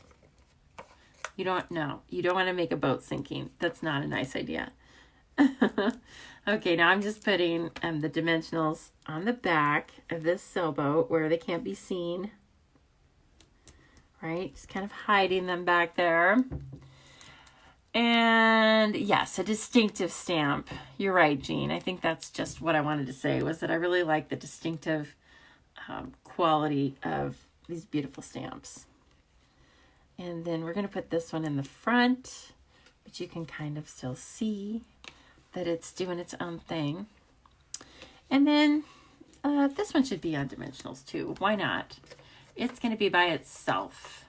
You don't want to make a boat sinking. That's not a nice idea. Okay, now I'm just putting the dimensionals on the back of this sailboat where they can't be seen. Right? Just kind of hiding them back there. And yes, a distinctive stamp. You're right, Jean. I think that's just what I wanted to say, was that I really like the distinctive quality of these beautiful stamps. And then we're going to put this one in the front, but you can kind of still see that it's doing its own thing. And then this one should be on dimensionals too. Why not? It's going to be by itself.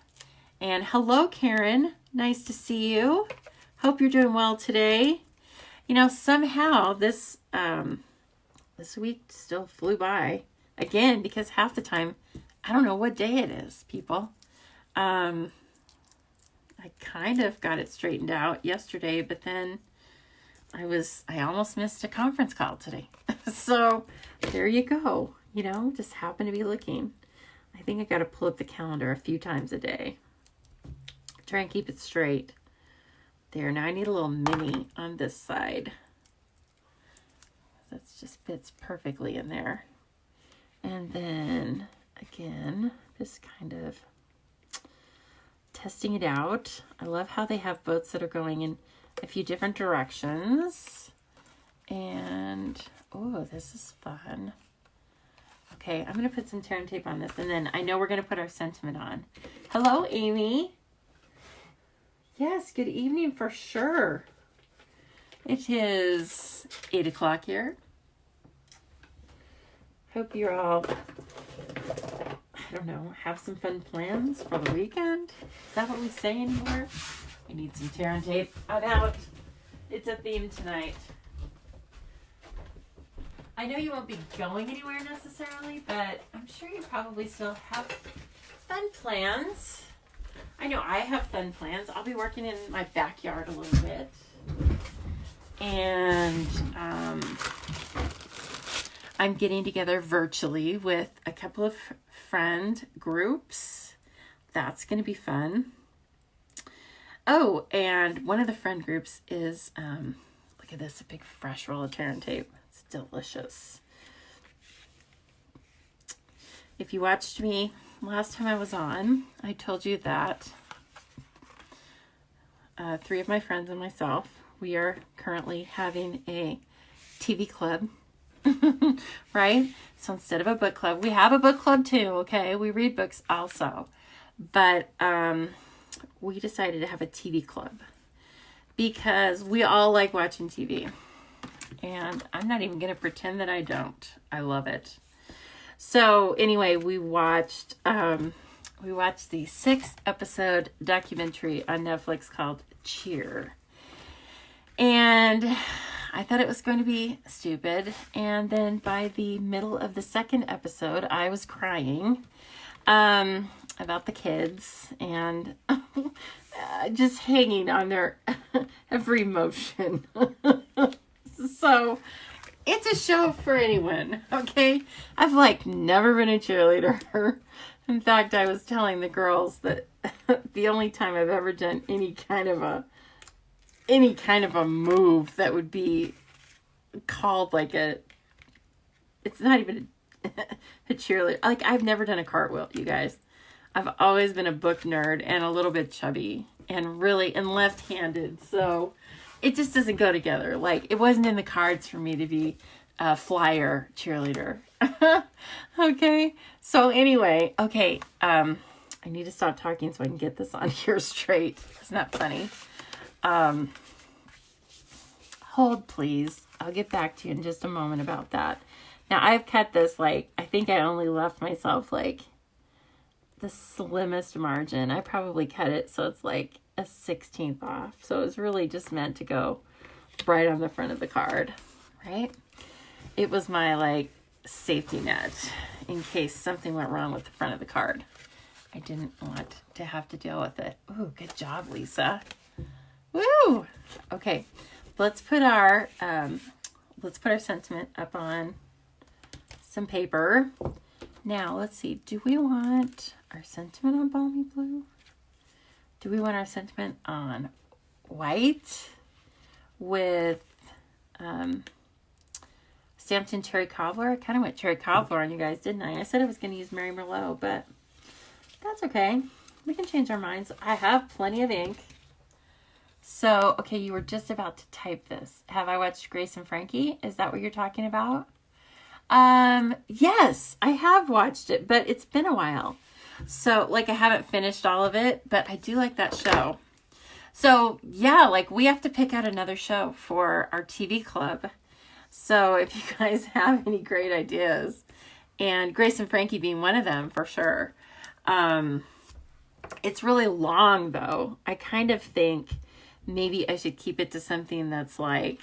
And hello, Karen. Nice to see you. Hope you're doing well today. You know, somehow this week still flew by. Again, because half the time, I don't know what day it is, people. I kind of got it straightened out yesterday, but then I almost missed a conference call today. So there you go. You know, just happen to be looking. I think I got to pull up the calendar a few times a day. Try and keep it straight. There, now I need a little mini on this side. That just fits perfectly in there. And then, again, just kind of testing it out. I love how they have boats that are going in a few different directions. And, oh, this is fun. Okay, I'm going to put some tear and tape on this, and then I know we're going to put our sentiment on. Hello, Amy. Yes, good evening for sure. It is 8 o'clock here. Hope you're all, I don't know, have some fun plans for the weekend. Is that what we say anymore? We need some tear and tape. I'm out. It's a theme tonight. I know you won't be going anywhere necessarily, but I'm sure you probably still have fun plans. I know I have fun plans. I'll be working in my backyard a little bit. And I'm getting together virtually with a couple of friend groups. That's going to be fun. Oh, and one of the friend groups is, look at this, a big fresh roll of tear and tape. It's delicious. If you watched me last time I was on, I told you that 3 of my friends and myself, we are currently having a TV club, right? So instead of a book club, we have a book club too, okay? We read books also. But we decided to have a TV club because we all like watching TV. And I'm not even going to pretend that I don't. I love it. So anyway, we watched the 6th episode documentary on Netflix called Cheer. And I thought it was going to be stupid. And then by the middle of the 2nd episode, I was crying about the kids and just hanging on their every motion. So It's a show for anyone, okay? I've like never been a cheerleader. In fact, I was telling the girls that the only time I've ever done any kind of a move that would be called like it's not even a cheerleader. Like, I've never done a cartwheel, you guys. I've always been a book nerd and a little bit chubby and left-handed. So it just doesn't go together. Like, it wasn't in the cards for me to be a flyer cheerleader. Okay. So anyway, okay. I need to stop talking so I can get this on here straight. It's not funny. Hold, please. I'll get back to you in just a moment about that. Now, I've cut this, like, I think I only left myself, like, the slimmest margin. I probably cut it so it's, like, a 16th off. So it's really just meant to go right on the front of the card, right? It was my, like, safety net in case something went wrong with the front of the card. I didn't want to have to deal with it. Ooh, good job, Lisa. Woo! Okay, let's put our sentiment up on some paper. Now, let's see. Do we want our sentiment on balmy blue? Do we want our sentiment on white with stamped in cherry cobbler? I kind of went cherry cobbler on you guys, didn't I? I said I was going to use Mary Merlot, but that's okay. We can change our minds. I have plenty of ink. So, okay, you were just about to type this. Have I watched Grace and Frankie? Is that what you're talking about? Yes, I have watched it, but it's been a while. So, like, I haven't finished all of it, but I do like that show. So, yeah, like, we have to pick out another show for our TV club. So, if you guys have any great ideas, and Grace and Frankie being one of them, for sure. It's really long, though. I kind of think maybe I should keep it to something that's like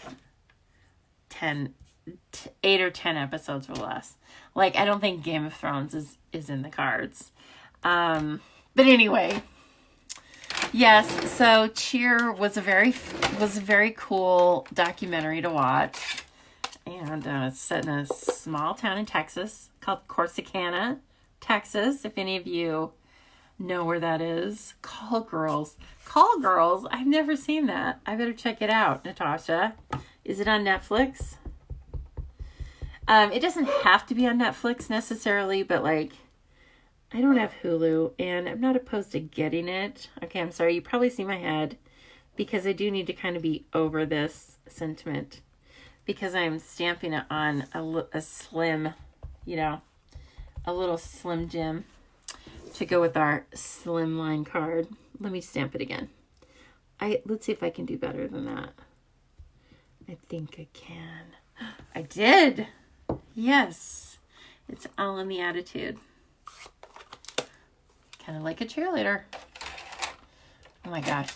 8 or 10 episodes or less. Like, I don't think Game of Thrones is in the cards. But anyway, yes. So Cheer was a very cool documentary to watch, and it's set in a small town in Texas called Corsicana, Texas. If any of you know where that is, Call Girls. I've never seen that. I better check it out, Natasha. Is it on Netflix? It doesn't have to be on Netflix necessarily, but like, I don't have Hulu and I'm not opposed to getting it. Okay, I'm sorry. You probably see my head because I do need to kind of be over this sentiment because I'm stamping it on a slim, a little Slim Jim to go with our slimline card. Let me stamp it again. Let's see if I can do better than that. I think I can. I did. Yes. It's all in the attitude. Kind of like a cheerleader. Oh my gosh,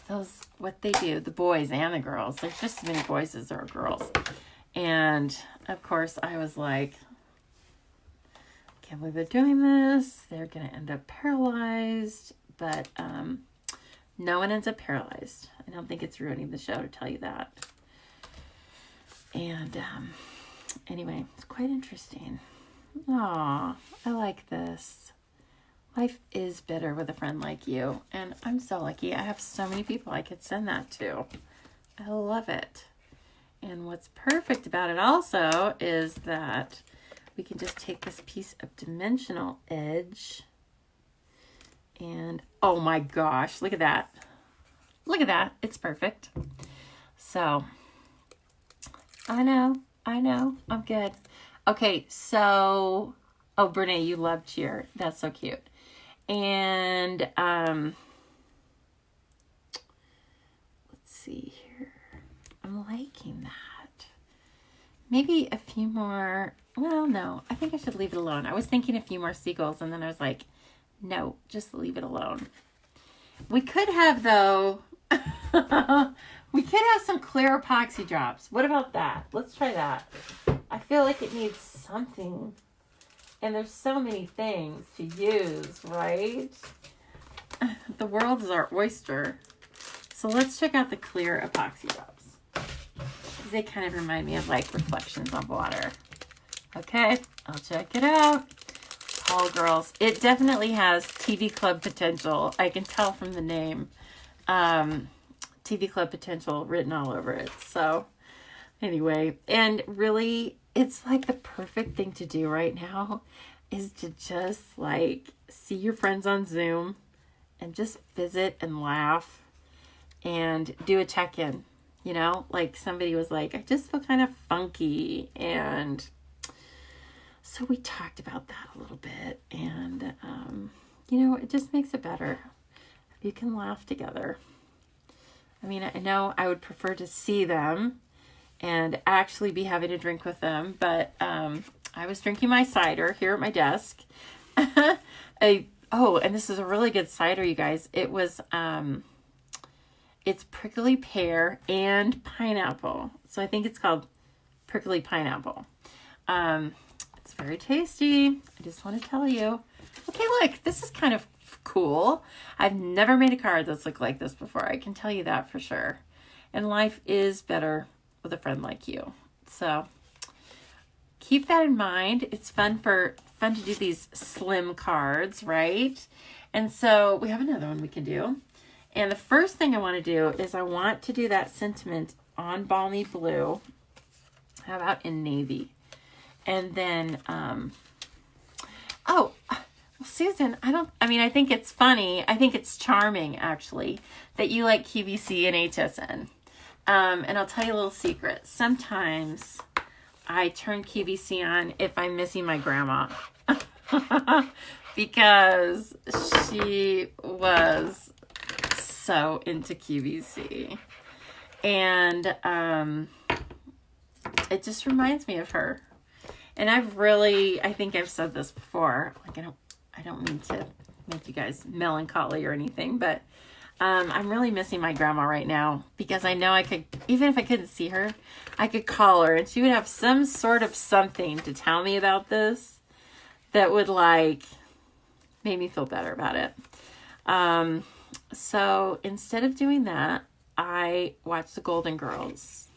what they do, the boys and the girls. There's just as many boys as there are girls. And of course I was like, can't believe they're doing this. They're going to end up paralyzed. But no one ends up paralyzed. I don't think it's ruining the show to tell you that. And anyway, it's quite interesting. Aw, I like this. Life is better with a friend like you. And I'm so lucky. I have so many people I could send that to. I love it. And what's perfect about it also is that we can just take this piece of dimensional edge and, oh my gosh, look at that. Look at that. It's perfect. So, I know. I'm good. Okay, so, oh, Brene, you love Cheer. That's so cute. And, let's see here. I'm liking that. Maybe a few more. Well, no, I think I should leave it alone. I was thinking a few more seagulls, and then I was like, no, just leave it alone. We could have, though, we could have some clear epoxy drops. What about that? Let's try that. I feel like it needs something. And there's so many things to use, right? The world is our oyster. So let's check out the clear epoxy drops. because they kind of remind me of like reflections on water. Okay, I'll check it out. Tall Girls. It definitely has TV Club potential. I can tell from the name. TV Club potential written all over it. So anyway, and really, it's like the perfect thing to do right now is to just like see your friends on Zoom and just visit and laugh and do a check-in. You know, like somebody was like, I just feel kind of funky. And so we talked about that a little bit. And, you know, it just makes it better. You can laugh together. I mean, I know I would prefer to see them and actually be having a drink with them. But I was drinking my cider here at my desk. And this is a really good cider, you guys. It was... it's prickly pear and pineapple. So I think it's called prickly pineapple. It's very tasty. I just want to tell you. Okay, look, this is kind of cool. I've never made a card that's looked like this before. I can tell you that for sure. And life is better with a friend like you. So keep that in mind. It's fun to do these slim cards, right? And so we have another one we can do. And the first thing I want to do is I want to do that sentiment on Balmy Blue. How about in navy? And then, well, Susan, I think it's funny. I think it's charming, actually, that you like QVC and HSN. And I'll tell you a little secret. Sometimes I turn QVC on if I'm missing my grandma. Because she was so into QVC. And it just reminds me of her. And I think I've said this before. Like I don't mean to make you guys melancholy or anything, but I'm really missing my grandma right now because I know I could, even if I couldn't see her, I could call her and she would have some sort of something to tell me about this that would like make me feel better about it. So instead of doing that, I watch the Golden Girls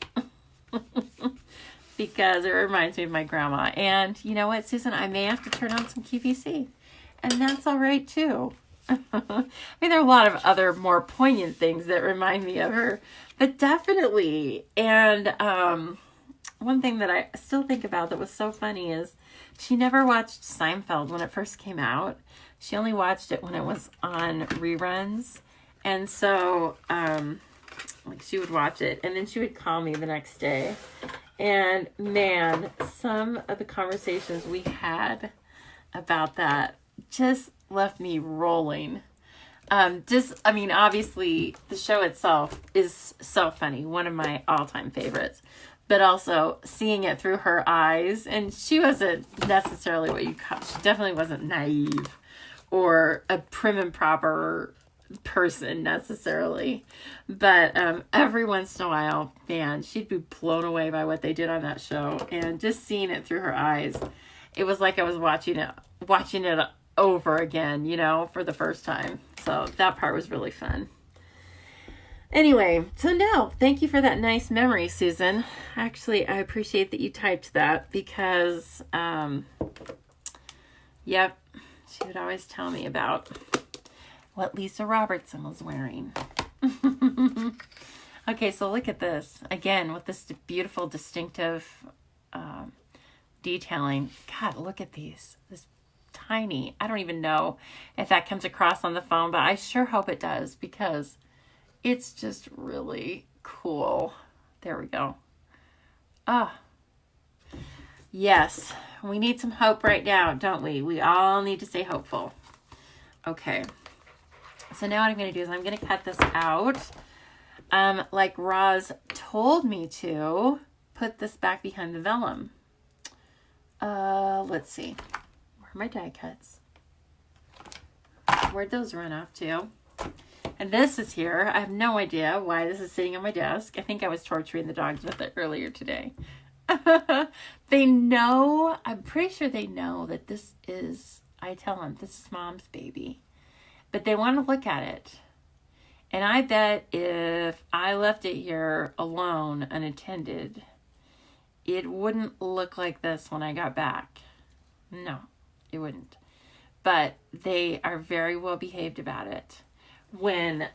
because it reminds me of my grandma. And you know what, Susan, I may have to turn on some QVC, and that's all right too. I mean, there are a lot of other more poignant things that remind me of her, but definitely. And one thing that I still think about that was so funny is she never watched Seinfeld when it first came out. She only watched it when it was on reruns. And so, like she would watch it and then she would call me the next day. And man, some of the conversations we had about that just left me rolling. Obviously the show itself is so funny. One of my all-time favorites. But also seeing it through her eyes. And she wasn't necessarily she definitely wasn't naive or a prim and proper person necessarily. But every once in a while, man, she'd be blown away by what they did on that show. And just seeing it through her eyes, it was like I was watching it over again, you know, for the first time. So that part was really fun. Anyway, so no, thank you for that nice memory, Susan. Actually, I appreciate that you typed that because, yep, she would always tell me about what Lisa Robertson was wearing. Okay, so look at this. Again, with this beautiful, distinctive detailing. God, look at these. This tiny. I don't even know if that comes across on the phone, but I sure hope it does because it's just really cool. There we go. Yes, we need some hope right now, don't we? We all need to stay hopeful. Okay. So now what I'm going to do is I'm going to cut this out. Like Roz told me to put this back behind the vellum. Let's see. Where are my die cuts? Where'd those run off to? And this is here. I have no idea why this is sitting on my desk. I think I was torturing the dogs with it earlier today. They know, I'm pretty sure they know that this is, I tell them, this is Mom's baby. But they want to look at it. And I bet if I left it here alone, unattended, it wouldn't look like this when I got back. No, it wouldn't. But they are very well behaved about it. When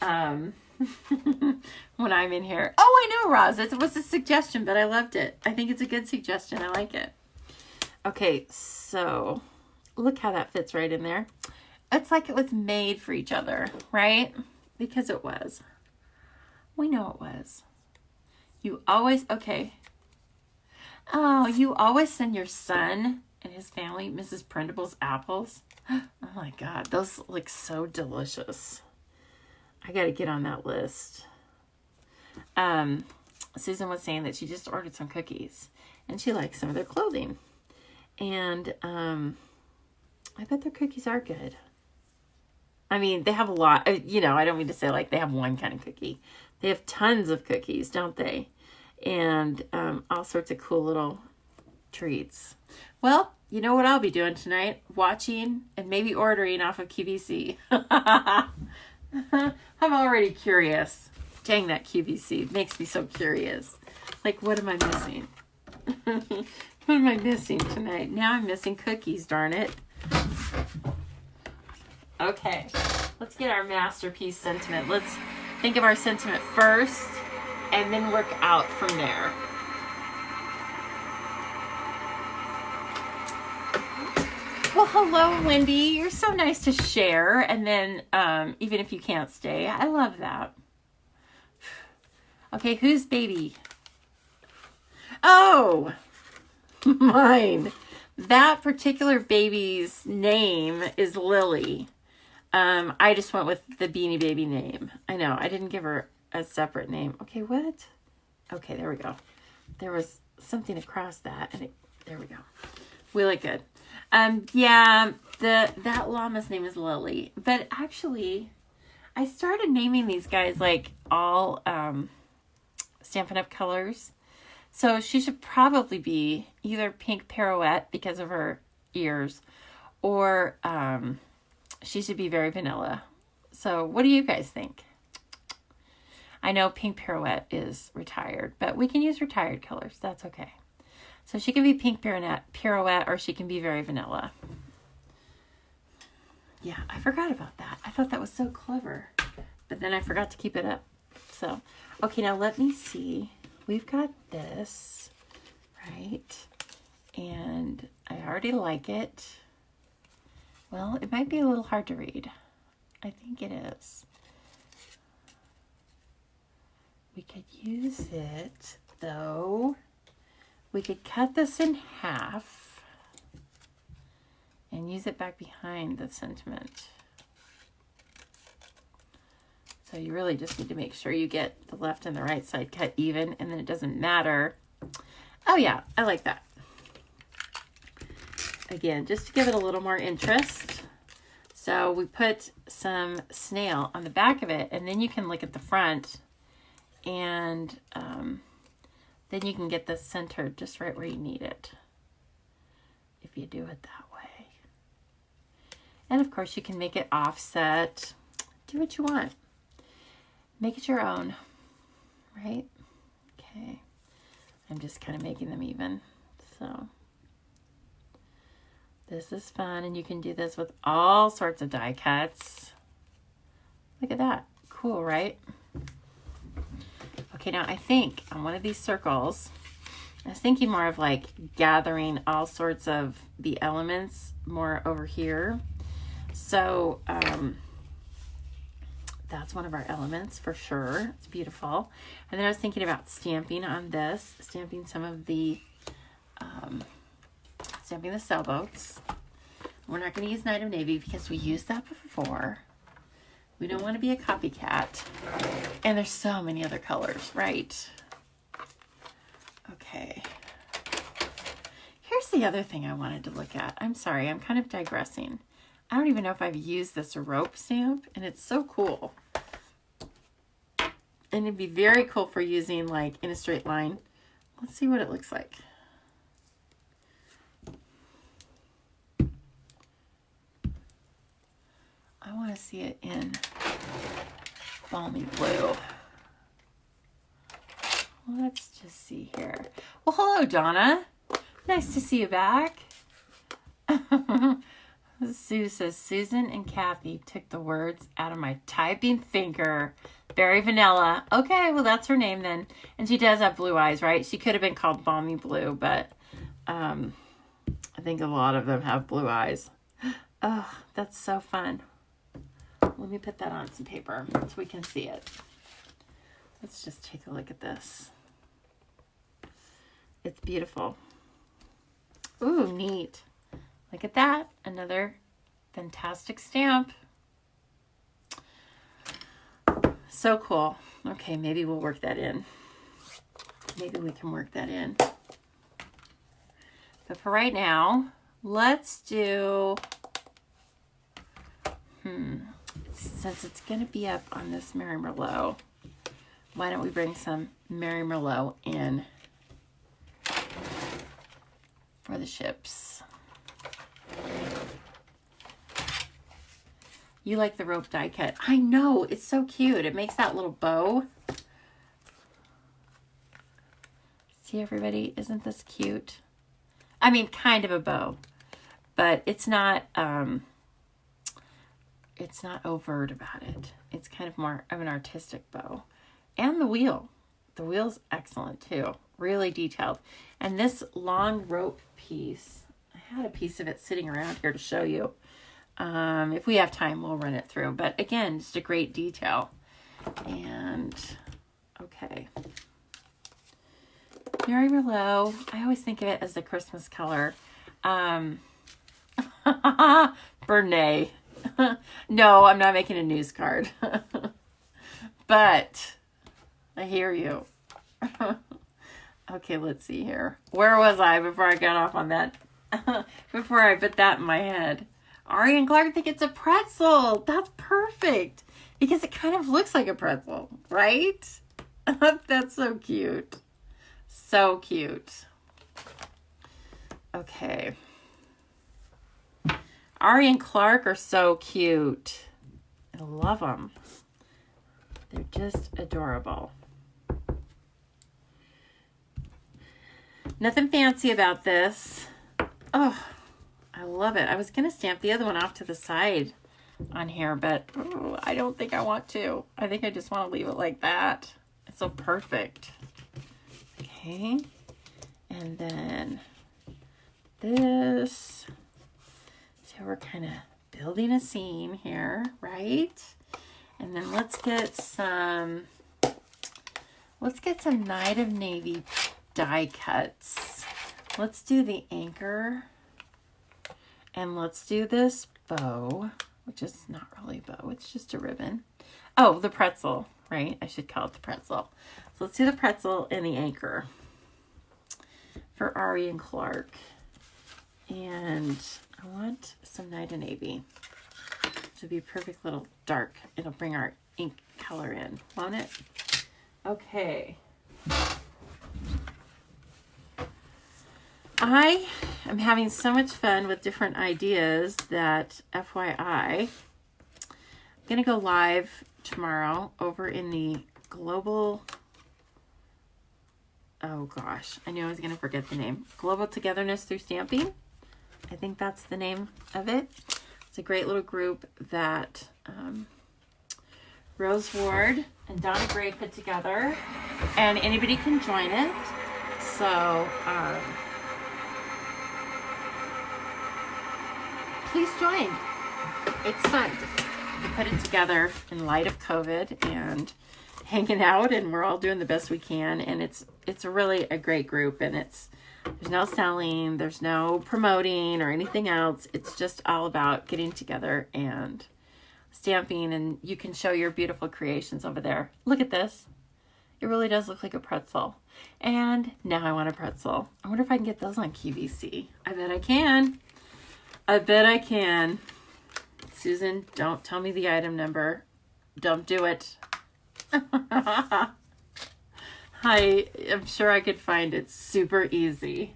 when I'm in here. Oh, I know, Roz. It was a suggestion, but I loved it. I think it's a good suggestion. I like it. Okay, so look how that fits right in there. It's like it was made for each other, right? Because it was. We know it was. You always, okay. Oh, you always send your son and his family Mrs. Prindable's apples. Oh my God, those look so delicious. I got to get on that list. Susan was saying that she just ordered some cookies and she likes some of their clothing. And I bet their cookies are good. I mean, they have a lot, you know, I don't mean to say like they have one kind of cookie. They have tons of cookies, don't they? And all sorts of cool little treats. Well, you know what I'll be doing tonight? Watching and maybe ordering off of QVC. I'm already curious. Dang, that QVC makes me so curious. Like, what am I missing? What am I missing tonight? Now I'm missing cookies, darn it. Okay, let's get our masterpiece sentiment. Let's think of our sentiment first and then work out from there. Well, hello, Wendy. You're so nice to share. And then even if you can't stay, I love that. Okay, whose baby? Oh, mine. That particular baby's name is Lily. I just went with the Beanie Baby name. I know, I didn't give her a separate name. Okay, what? Okay, there we go. There was something across that, and there we go. We look good. Yeah, that llama's name is Lily. But actually, I started naming these guys like all Stampin' Up! Colors. So she should probably be either Pink Pirouette because of her ears, or she should be very vanilla. So what do you guys think? I know Pink Pirouette is retired, but we can use retired colors. That's okay. So she can be Pink Pirouette, or she can be very vanilla. Yeah, I forgot about that. I thought that was so clever, but then I forgot to keep it up. So, okay, now let me see. We've got this, right? And I already like it. Well, it might be a little hard to read. I think it is. We could use it, though. We could cut this in half and use it back behind the sentiment. So you really just need to make sure you get the left and the right side cut even, and then it doesn't matter. Oh yeah, I like that. Again, just to give it a little more interest. So we put some snail on the back of it, and then you can look at the front, and then you can get this centered just right where you need it, if you do it that way. And of course you can make it offset. Do what you want. Make it your own, right? Okay. I'm just kind of making them even. So this is fun, and you can do this with all sorts of die cuts. Look at that. Cool, right? Okay, now I think on one of these circles, I was thinking more of like gathering all sorts of the elements more over here. So that's one of our elements for sure. It's beautiful. And then I was thinking about stamping on this, stamping some of the, stamping the sailboats. We're not going to use Night of Navy because we used that before. We don't want to be a copycat. And there's so many other colors, right? Okay. Here's the other thing I wanted to look at. I'm sorry, I'm kind of digressing. I don't even know if I've used this rope stamp, and it's so cool. And it'd be very cool for using like in a straight line. Let's see what it looks like. I want to see it in balmy blue. Let's just see here. Well, hello, Donna. Nice to see you back. Sue says, Susan and Kathy took the words out of my typing finger. Very vanilla. Okay, well, that's her name then. And she does have blue eyes, right? She could have been called Balmy Blue, but I think a lot of them have blue eyes. Oh, that's so fun. Let me put that on some paper so we can see it. Let's just take a look at this. It's beautiful. Ooh, neat. Look at that. Another fantastic stamp. So cool. Okay, maybe we'll work that in. Maybe we can work that in. But for right now, let's do... Since it's going to be up on this Mary Merlot, why don't we bring some Mary Merlot in for the ships? You like the rope die cut. I know, it's so cute. It makes that little bow. See, everybody, isn't this cute? I mean, kind of a bow, but it's not overt about it. It's kind of more of an artistic bow. And the wheel. The wheel's excellent too. Really detailed. And this long rope piece, I had a piece of it sitting around here to show you. If we have time, we'll run it through. But again, just a great detail. And, okay. Mary Merlot, I always think of it as the Christmas color. Bernay. No, I'm not making a news card. But I hear you. Okay, let's see here. Where was I before I got off on that? Before I put that in my head. Ari and Clark think it's a pretzel. That's perfect. Because it kind of looks like a pretzel, right? That's so cute. So cute. Okay. Ari and Clark are so cute. I love them. They're just adorable. Nothing fancy about this. Oh, I love it. I was going to stamp the other one off to the side on here, but I don't think I want to. I think I just want to leave it like that. It's so perfect. Okay. And then this. So we're kind of building a scene here, right? And then let's get some Night of Navy die cuts. Let's do the anchor. And let's do this bow, which is not really a bow. It's just a ribbon. Oh, the pretzel, right? I should call it the pretzel. So let's do the pretzel and the anchor for Ari and Clark. And I want some Night of Navy. To be a perfect little dark. It'll bring our ink color in, won't it? Okay. I am having so much fun with different ideas that, FYI, I'm going to go live tomorrow over in the Global, oh gosh, I knew I was going to forget the name. Global Togetherness Through Stamping. I think that's the name of it. It's a great little group that Rose Ward and Donna Gray put together, and anybody can join it. So, please join. It's fun. We put it together in light of COVID and hanging out, and we're all doing the best we can. And it's really a great group, and there's no selling, there's no promoting or anything else. It's just all about getting together and stamping, and you can show your beautiful creations over there. Look at this. It really does look like a pretzel. And now I want a pretzel. I wonder if I can get those on QVC. I bet I can. I bet I can. Susan, don't tell me the item number. Don't do it. I'm sure I could find it super easy.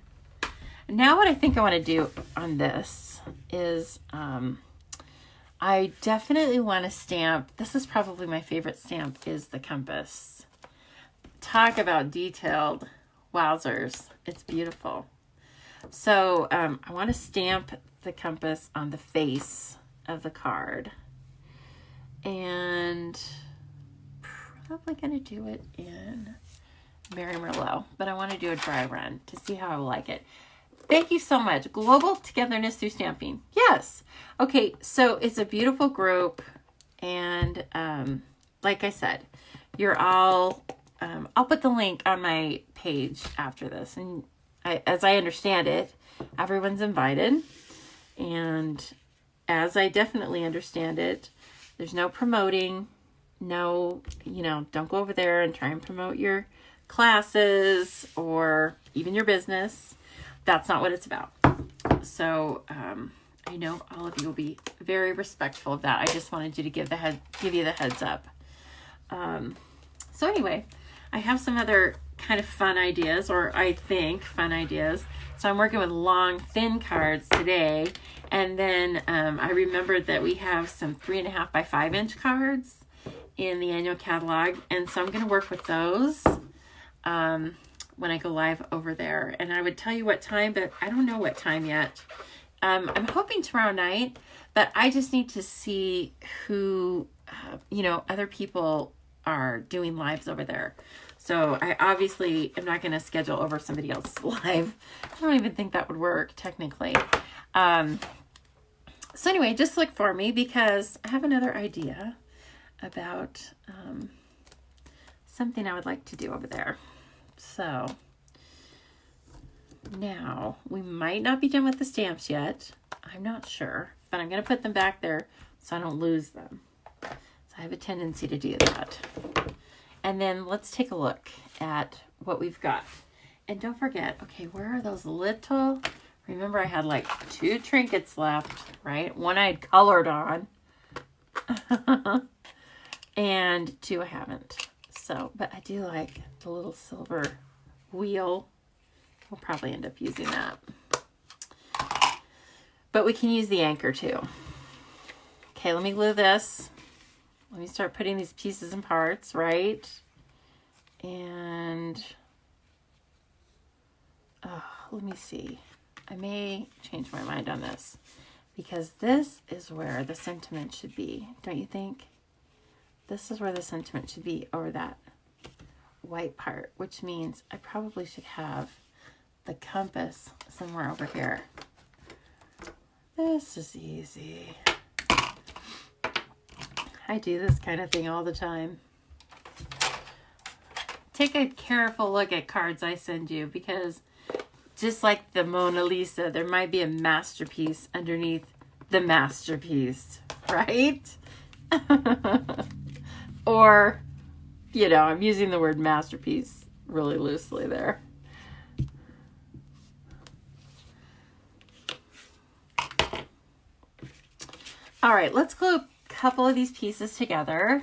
Now what I think I want to do on this is I definitely want to stamp. This is probably my favorite stamp, is the compass. Talk about detailed. Wowzers. It's beautiful. So I want to stamp the compass on the face of the card. And probably going to do it in Mary Merlot. But I want to do a dry run to see how I like it. Thank you so much. Global Togetherness Through Stamping. Yes. Okay, so it's a beautiful group. And like I said, you're all... I'll put the link on my page after this. And as I understand it, everyone's invited. And as I definitely understand it, there's no promoting. No, don't go over there and try and promote your classes or even your business. That's not what it's about. So I know all of you will be very respectful of that. I just wanted you to give you the heads up. So anyway, I have some other kind of fun ideas, or I think fun ideas. So I'm working with long, thin cards today. And then I remembered that we have some 3.5 by 5 inch cards in the annual catalog. And so I'm going to work with those when I go live over there. And I would tell you what time, but I don't know what time yet. I'm hoping tomorrow night, but I just need to see who, other people are doing lives over there. So I obviously am not going to schedule over somebody else's live. I don't even think that would work technically. So anyway, just look for me because I have another idea about something I would like to do over there. So now we might not be done with the stamps yet. I'm not sure, but I'm going to put them back there so I don't lose them. So I have a tendency to do that. And then let's take a look at what we've got. And don't forget, okay, where are those little, remember I had like 2 trinkets left, right? One I had colored on. And 2 I haven't. So, but I do like the little silver wheel. We'll probably end up using that. But we can use the anchor too. Okay, let me glue this. Let me start putting these pieces and parts, right? And let me see. I may change my mind on this because this is where the sentiment should be, don't you think? This is where the sentiment should be over that white part, which means I probably should have the compass somewhere over here. This is easy. I do this kind of thing all the time. Take a careful look at cards I send you because just like the Mona Lisa, there might be a masterpiece underneath the masterpiece, right? Or, I'm using the word masterpiece really loosely there. All right, let's glue a couple of these pieces together,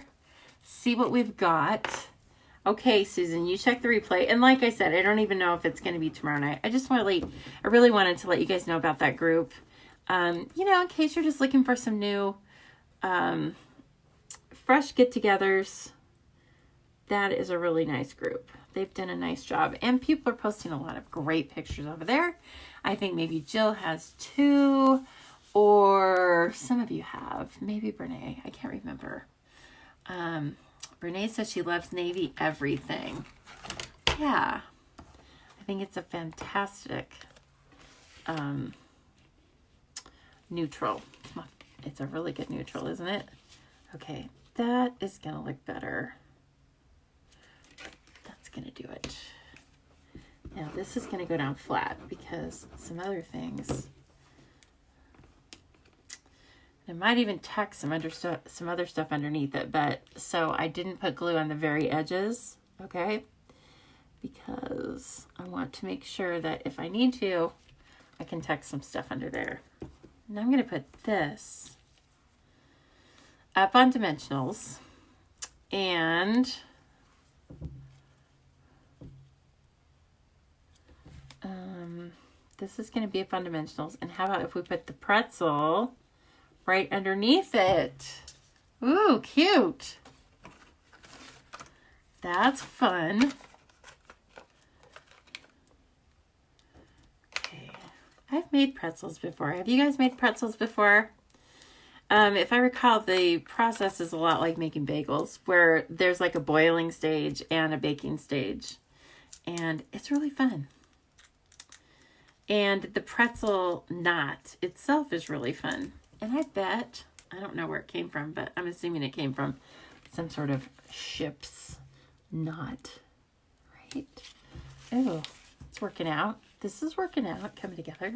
see what we've got. Okay, Susan, you check the replay. And like I said, I don't even know if it's going to be tomorrow night. I really wanted to let you guys know about that group. In case you're just looking for some new, fresh get-togethers, that is a really nice group. They've done a nice job. And people are posting a lot of great pictures over there. I think maybe Jill has 2. Or some of you have. Maybe Brene. I can't remember. Brene says she loves navy everything. Yeah. I think it's a fantastic neutral. It's a really good neutral, isn't it? Okay. That is going to look better. That's going to do it. Now this is going to go down flat because some other things... I might even tuck some other stuff underneath it, but so I didn't put glue on the very edges, okay? Because I want to make sure that if I need to, I can tuck some stuff under there. And I'm going to put this up on dimensionals, and this is going to be up on dimensionals. And how about if we put the pretzel right underneath it. Ooh, cute. That's fun. Okay. I've made pretzels before. Have you guys made pretzels before? If I recall, the process is a lot like making bagels, where there's like a boiling stage and a baking stage. And it's really fun. And the pretzel knot itself is really fun. And I bet, I don't know where it came from, but I'm assuming it came from some sort of ship's knot, right? Oh, it's working out. This is working out, coming together.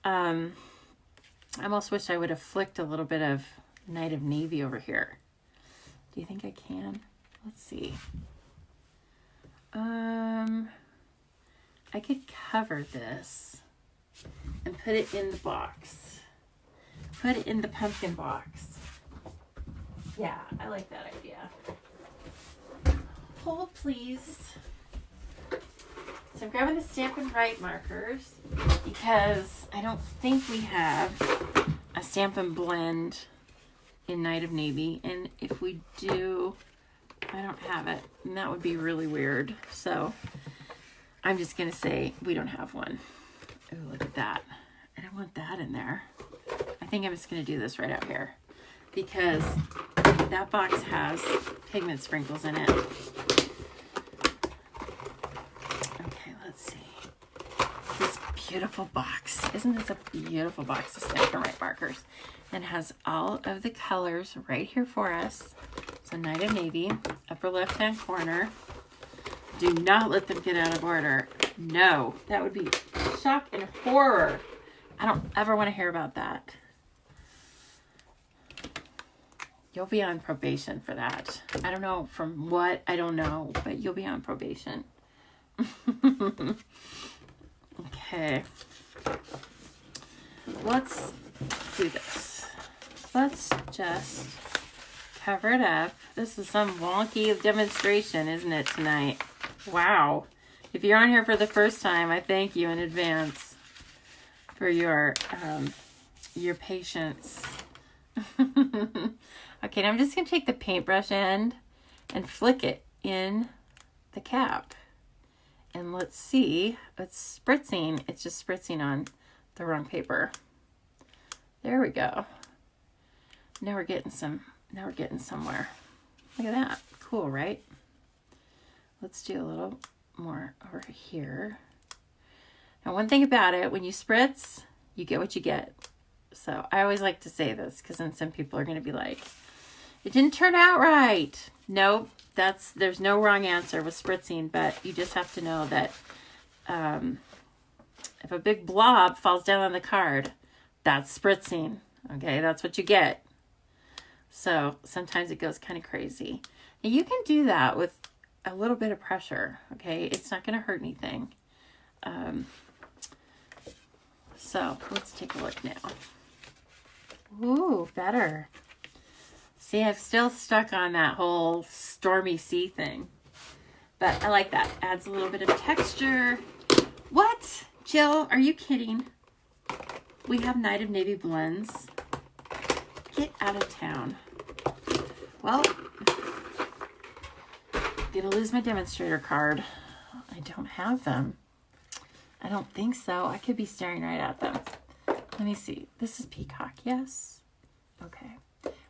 I almost wish I would have flicked a little bit of Night of Navy over here. Do you think I can? Let's see. I could cover this and put it in the box. Put it in the pumpkin box. Yeah, I like that idea. Hold, please. So I'm grabbing the Stampin' Write markers because I don't think we have a Stampin' Blend in Night of Navy. And if we do, I don't have it. And that would be really weird. So I'm just going to say we don't have one. Oh, look at that. I don't want that in there. I think I'm just going to do this right out here because that box has pigment sprinkles in it. Okay, let's see. This beautiful box. Isn't this a beautiful box of Stampin' Write markers? And has all of the colors right here for us. So Night of Navy, upper left-hand corner. Do not let them get out of order. No, that would be shock and horror. I don't ever want to hear about that. You'll be on probation for that. I don't know from what, I don't know, but you'll be on probation. Okay. Let's do this. Let's just cover it up. This is some wonky demonstration, isn't it, tonight? Wow. If you're on here for the first time, I thank you in advance for your patience. Okay, now I'm just going to take the paintbrush end and flick it in the cap. And let's see, it's spritzing. It's just spritzing on the wrong paper. There we go. Now we're getting somewhere. Look at that. Cool, right? Let's do a little more over here. Now, one thing about it, when you spritz, you get what you get. So I always like to say this because then some people are going to be like, it didn't turn out right. Nope, there's no wrong answer with spritzing, but you just have to know that if a big blob falls down on the card, that's spritzing. Okay, that's what you get. So sometimes it goes kind of crazy. And you can do that with a little bit of pressure. Okay, it's not going to hurt anything. So let's take a look now. Ooh, better. See, I'm still stuck on that whole stormy sea thing. But I like that. Adds a little bit of texture. What? Jill, are you kidding? We have Night of Navy blends. Get out of town. Well, I'm gonna lose my demonstrator card. I don't have them. I don't think so. I could be staring right at them. Let me see. This is Peacock, yes? Okay.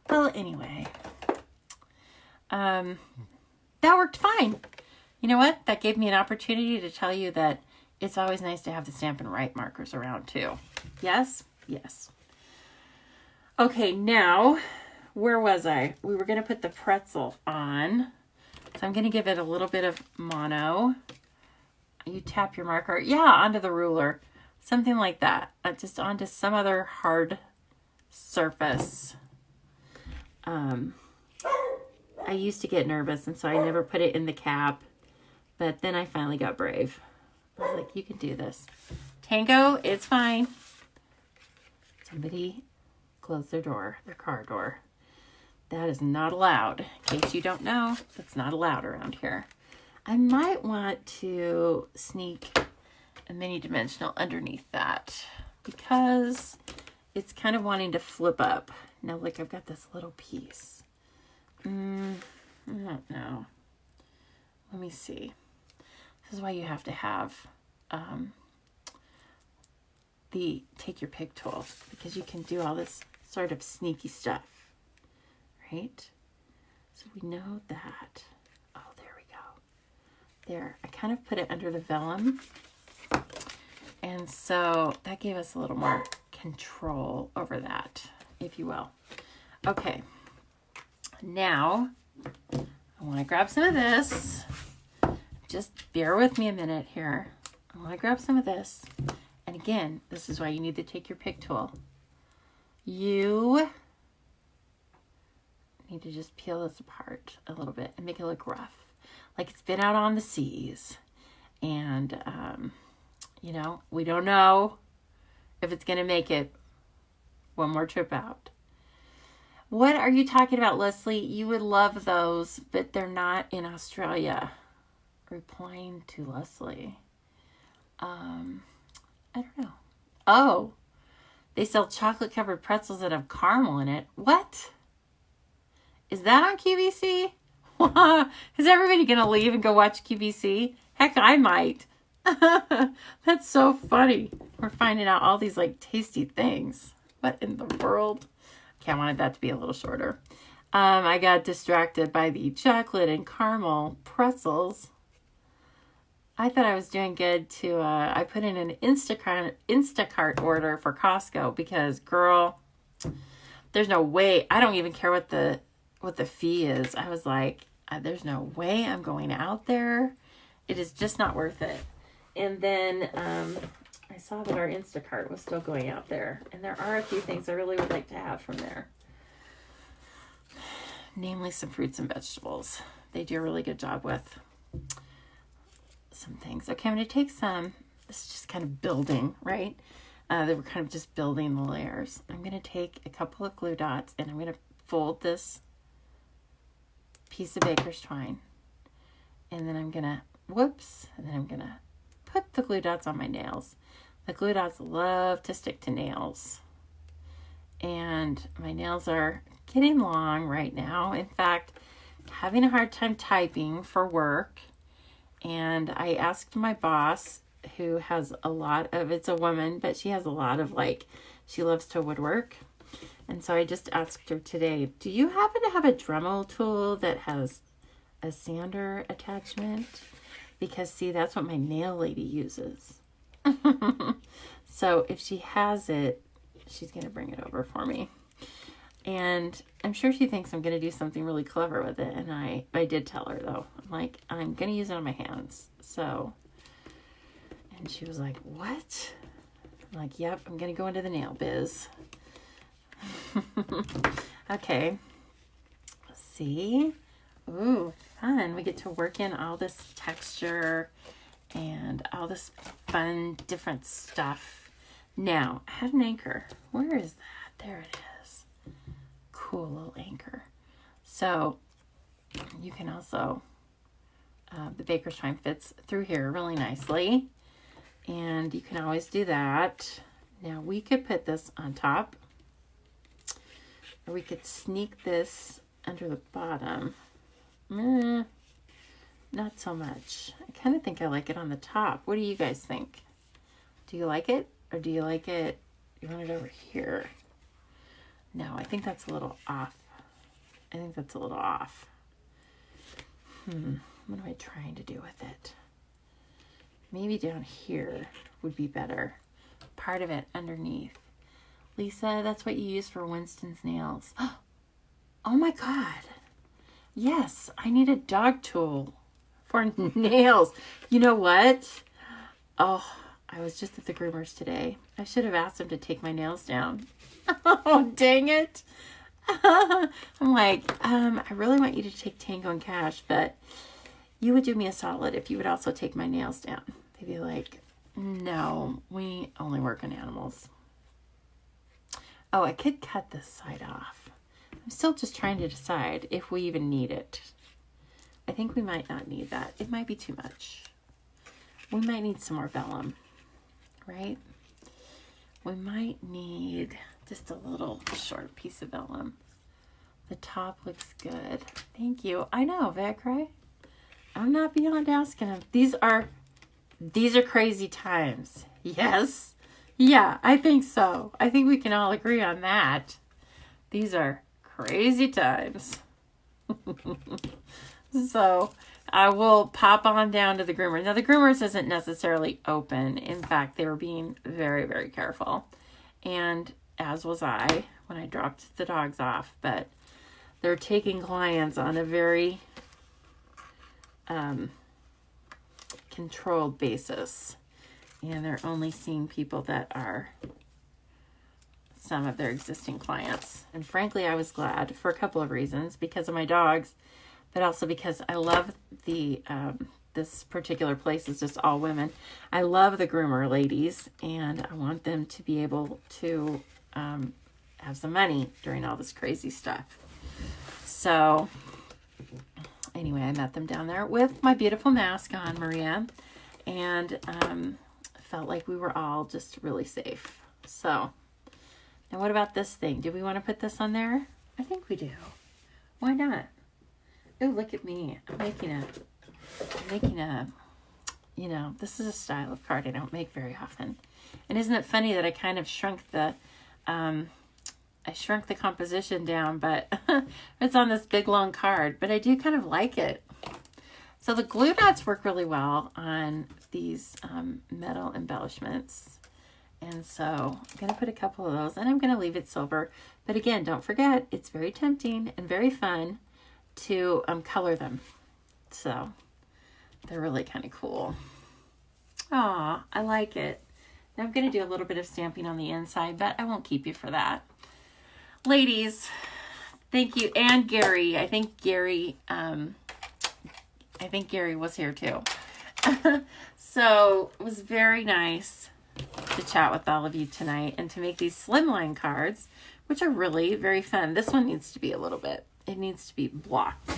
Well, anyway. That worked fine. You know what? That gave me an opportunity to tell you that it's always nice to have the Stampin' Write markers around too. Yes? Yes. Okay, now, where was I? We were going to put the pretzel on. So I'm going to give it a little bit of mono. You tap your marker. Yeah, onto the ruler. Something like that. Just onto some other hard surface. I used to get nervous, and so I never put it in the cap. But then I finally got brave. I was like, you can do this. Tango, it's fine. Somebody close their door, their car door. That is not allowed. In case you don't know, that's not allowed around here. I might want to sneak a mini dimensional underneath that because it's kind of wanting to flip up. Now, like, I've got this little piece. I don't know. Let me see. This is why you have to have the take your pick tool, because you can do all this sort of sneaky stuff, right? So we know that. Oh, there we go. There, I kind of put it under the vellum. And so that gave us a little more control over that, if you will. Okay. Now, I want to grab some of this. Just bear with me a minute here. I want to grab some of this. And again, this is why you need to take your pick tool. You need to just peel this apart a little bit and make it look rough. Like it's been out on the seas. And, you know, we don't know if it's going to make it one more trip out. What are you talking about, Leslie? You would love those, but they're not in Australia. Replying to Leslie. I don't know. Oh, they sell chocolate covered pretzels that have caramel in it. What? Is that on QVC? Is everybody going to leave and go watch QVC? Heck, I might. That's so funny. We're finding out all these like tasty things. What in the world? Okay, I wanted that to be a little shorter. I got distracted by the chocolate and caramel pretzels. I thought I was doing good to, I put in an Instacart order for Costco because, girl, there's no way. I don't even care what the fee is. I was like, there's no way I'm going out there. It is just not worth it. And then I saw that our Instacart was still going out there. And there are a few things I really would like to have from there. Namely some fruits and vegetables. They do a really good job with some things. Okay, I'm going to take some. This is just kind of building, right? They were kind of just building the layers. I'm going to take a couple of glue dots and I'm going to fold this piece of baker's twine. And then I'm going to, and then I'm going to put the glue dots on my nails. The glue dots love to stick to nails. And my nails are getting long right now. In fact, having a hard time typing for work. And I asked my boss, who has a lot of, it's a woman, but she has a lot of like, she loves to woodwork. And so I just asked her today, do you happen to have a Dremel tool that has a sander attachment? Because see, that's what my nail lady uses. So if she has it, she's going to bring it over for me. And I'm sure she thinks I'm going to do something really clever with it. And I did tell her, though. I'm like, I'm going to use it on my hands. So, and she was like, what? I'm like, yep, I'm going to go into the nail biz. Okay. Let's see. Ooh, fun. We get to work in all this texture and all this fun, different stuff. Now, I had an anchor. Where is that? There it is. Cool little anchor. So you can also, the baker's twine fits through here really nicely. And you can always do that. Now we could put this on top. Or we could sneak this under the bottom. Not so much. I kind of think I like it on the top. What do you guys think? Do you like it? Or do you like it, you want it over here? No, I think that's a little off. I think that's a little off. What am I trying to do with it? Maybe down here would be better. Part of it underneath. Lisa, that's what you use for Winston's nails. Oh my God. Yes, I need a dog tool for nails. You know what? Oh, I was just at the groomers today. I should have asked him to take my nails down. Oh, dang it. I'm like, I really want you to take Tango and Cash, but you would do me a solid if you would also take my nails down. They'd be like, no, we only work on animals. Oh, I could cut this side off. I'm still just trying to decide if we even need it. I think we might not need that. It might be too much. We might need some more vellum, right? We might need Just a little short piece of vellum. The top looks good. Thank you. I know, Vic, right? I'm not beyond asking him. These are crazy times. Yes. Yeah, I think so. I think we can all agree on that. These are crazy times. So I will pop on down to the groomer. Now the groomers isn't necessarily open. In fact, they were being very, very careful. And as was I when I dropped the dogs off. But they're taking clients on a very controlled basis. And they're only seeing people that are some of their existing clients. And frankly, I was glad for a couple of reasons. Because of my dogs, but also because I love the, this particular place is just all women. I love the groomer ladies, and I want them to be able to have some money during all this crazy stuff. So anyway, I met them down there with my beautiful mask on, Maria, and felt like we were all just really safe. So now what about this thing? Do we want to put this on there? I think we do. Why not? Oh, look at me. I'm making a, you know, this is a style of card I don't make very often. And isn't it funny that I kind of shrunk the composition down, but it's on this big long card, but I do kind of like it. So the glue dots work really well on these metal embellishments. And so I'm going to put a couple of those, and I'm going to leave it silver. But again, don't forget, it's very tempting and very fun to color them. So they're really kind of cool. Aw, I like it. Now I'm going to do a little bit of stamping on the inside, but I won't keep you for that. Ladies, thank you. And Gary. I think Gary was here too. So it was very nice to chat with all of you tonight and to make these slimline cards, which are really very fun. This one needs to be a little bit, it needs to be blocked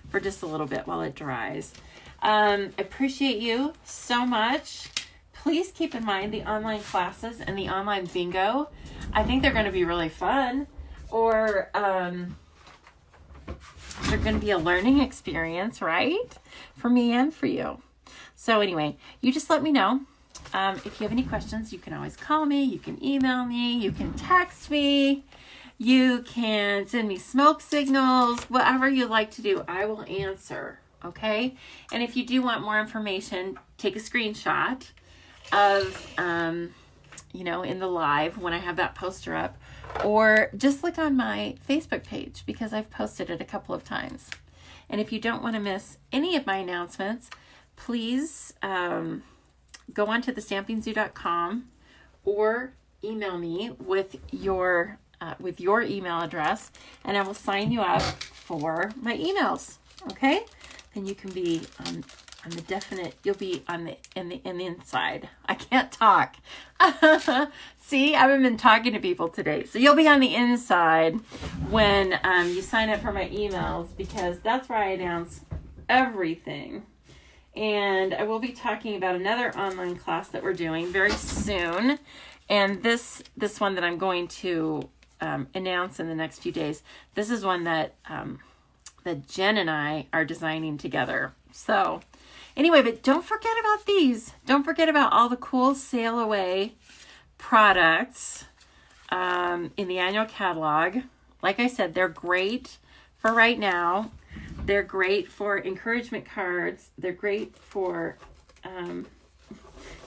for just a little bit while it dries. I appreciate you so much. Please keep in mind the online classes and the online bingo. I think they're going to be really fun. Or they're going to be a learning experience, right? For me and for you. So anyway, you just let me know. If you have any questions, you can always call me. You can email me. You can text me. You can send me smoke signals. Whatever you like to do, I will answer. Okay? And if you do want more information, take a screenshot of, you know, in the live when I have that poster up. Or just look on my Facebook page because I've posted it a couple of times. And if you don't want to miss any of my announcements, please go on to thestampingzoo.com or email me with your email address, and I will sign you up for my emails. Okay? Then you can be on the definite. You'll be on the in the inside. I can't talk. See, I haven't been talking to people today, so you'll be on the inside when you sign up for my emails, because that's where I announce everything. And I will be talking about another online class that we're doing very soon. And this one that I'm going to announce in the next few days. This is one that that Jen and I are designing together. So anyway, but don't forget about these. Don't forget about all the cool sail away products in the annual catalog. Like I said, they're great for right now. They're great for encouragement cards. They're great for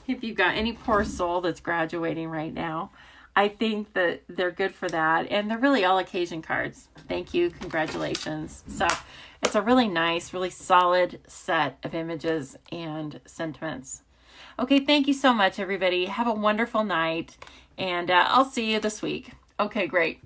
if you've got any poor soul that's graduating right now. I think that they're good for that. And they're really all occasion cards. Thank you. Congratulations. So it's a really nice, really solid set of images and sentiments. Okay, thank you so much, everybody. Have a wonderful night. And I'll see you this week. Okay, great.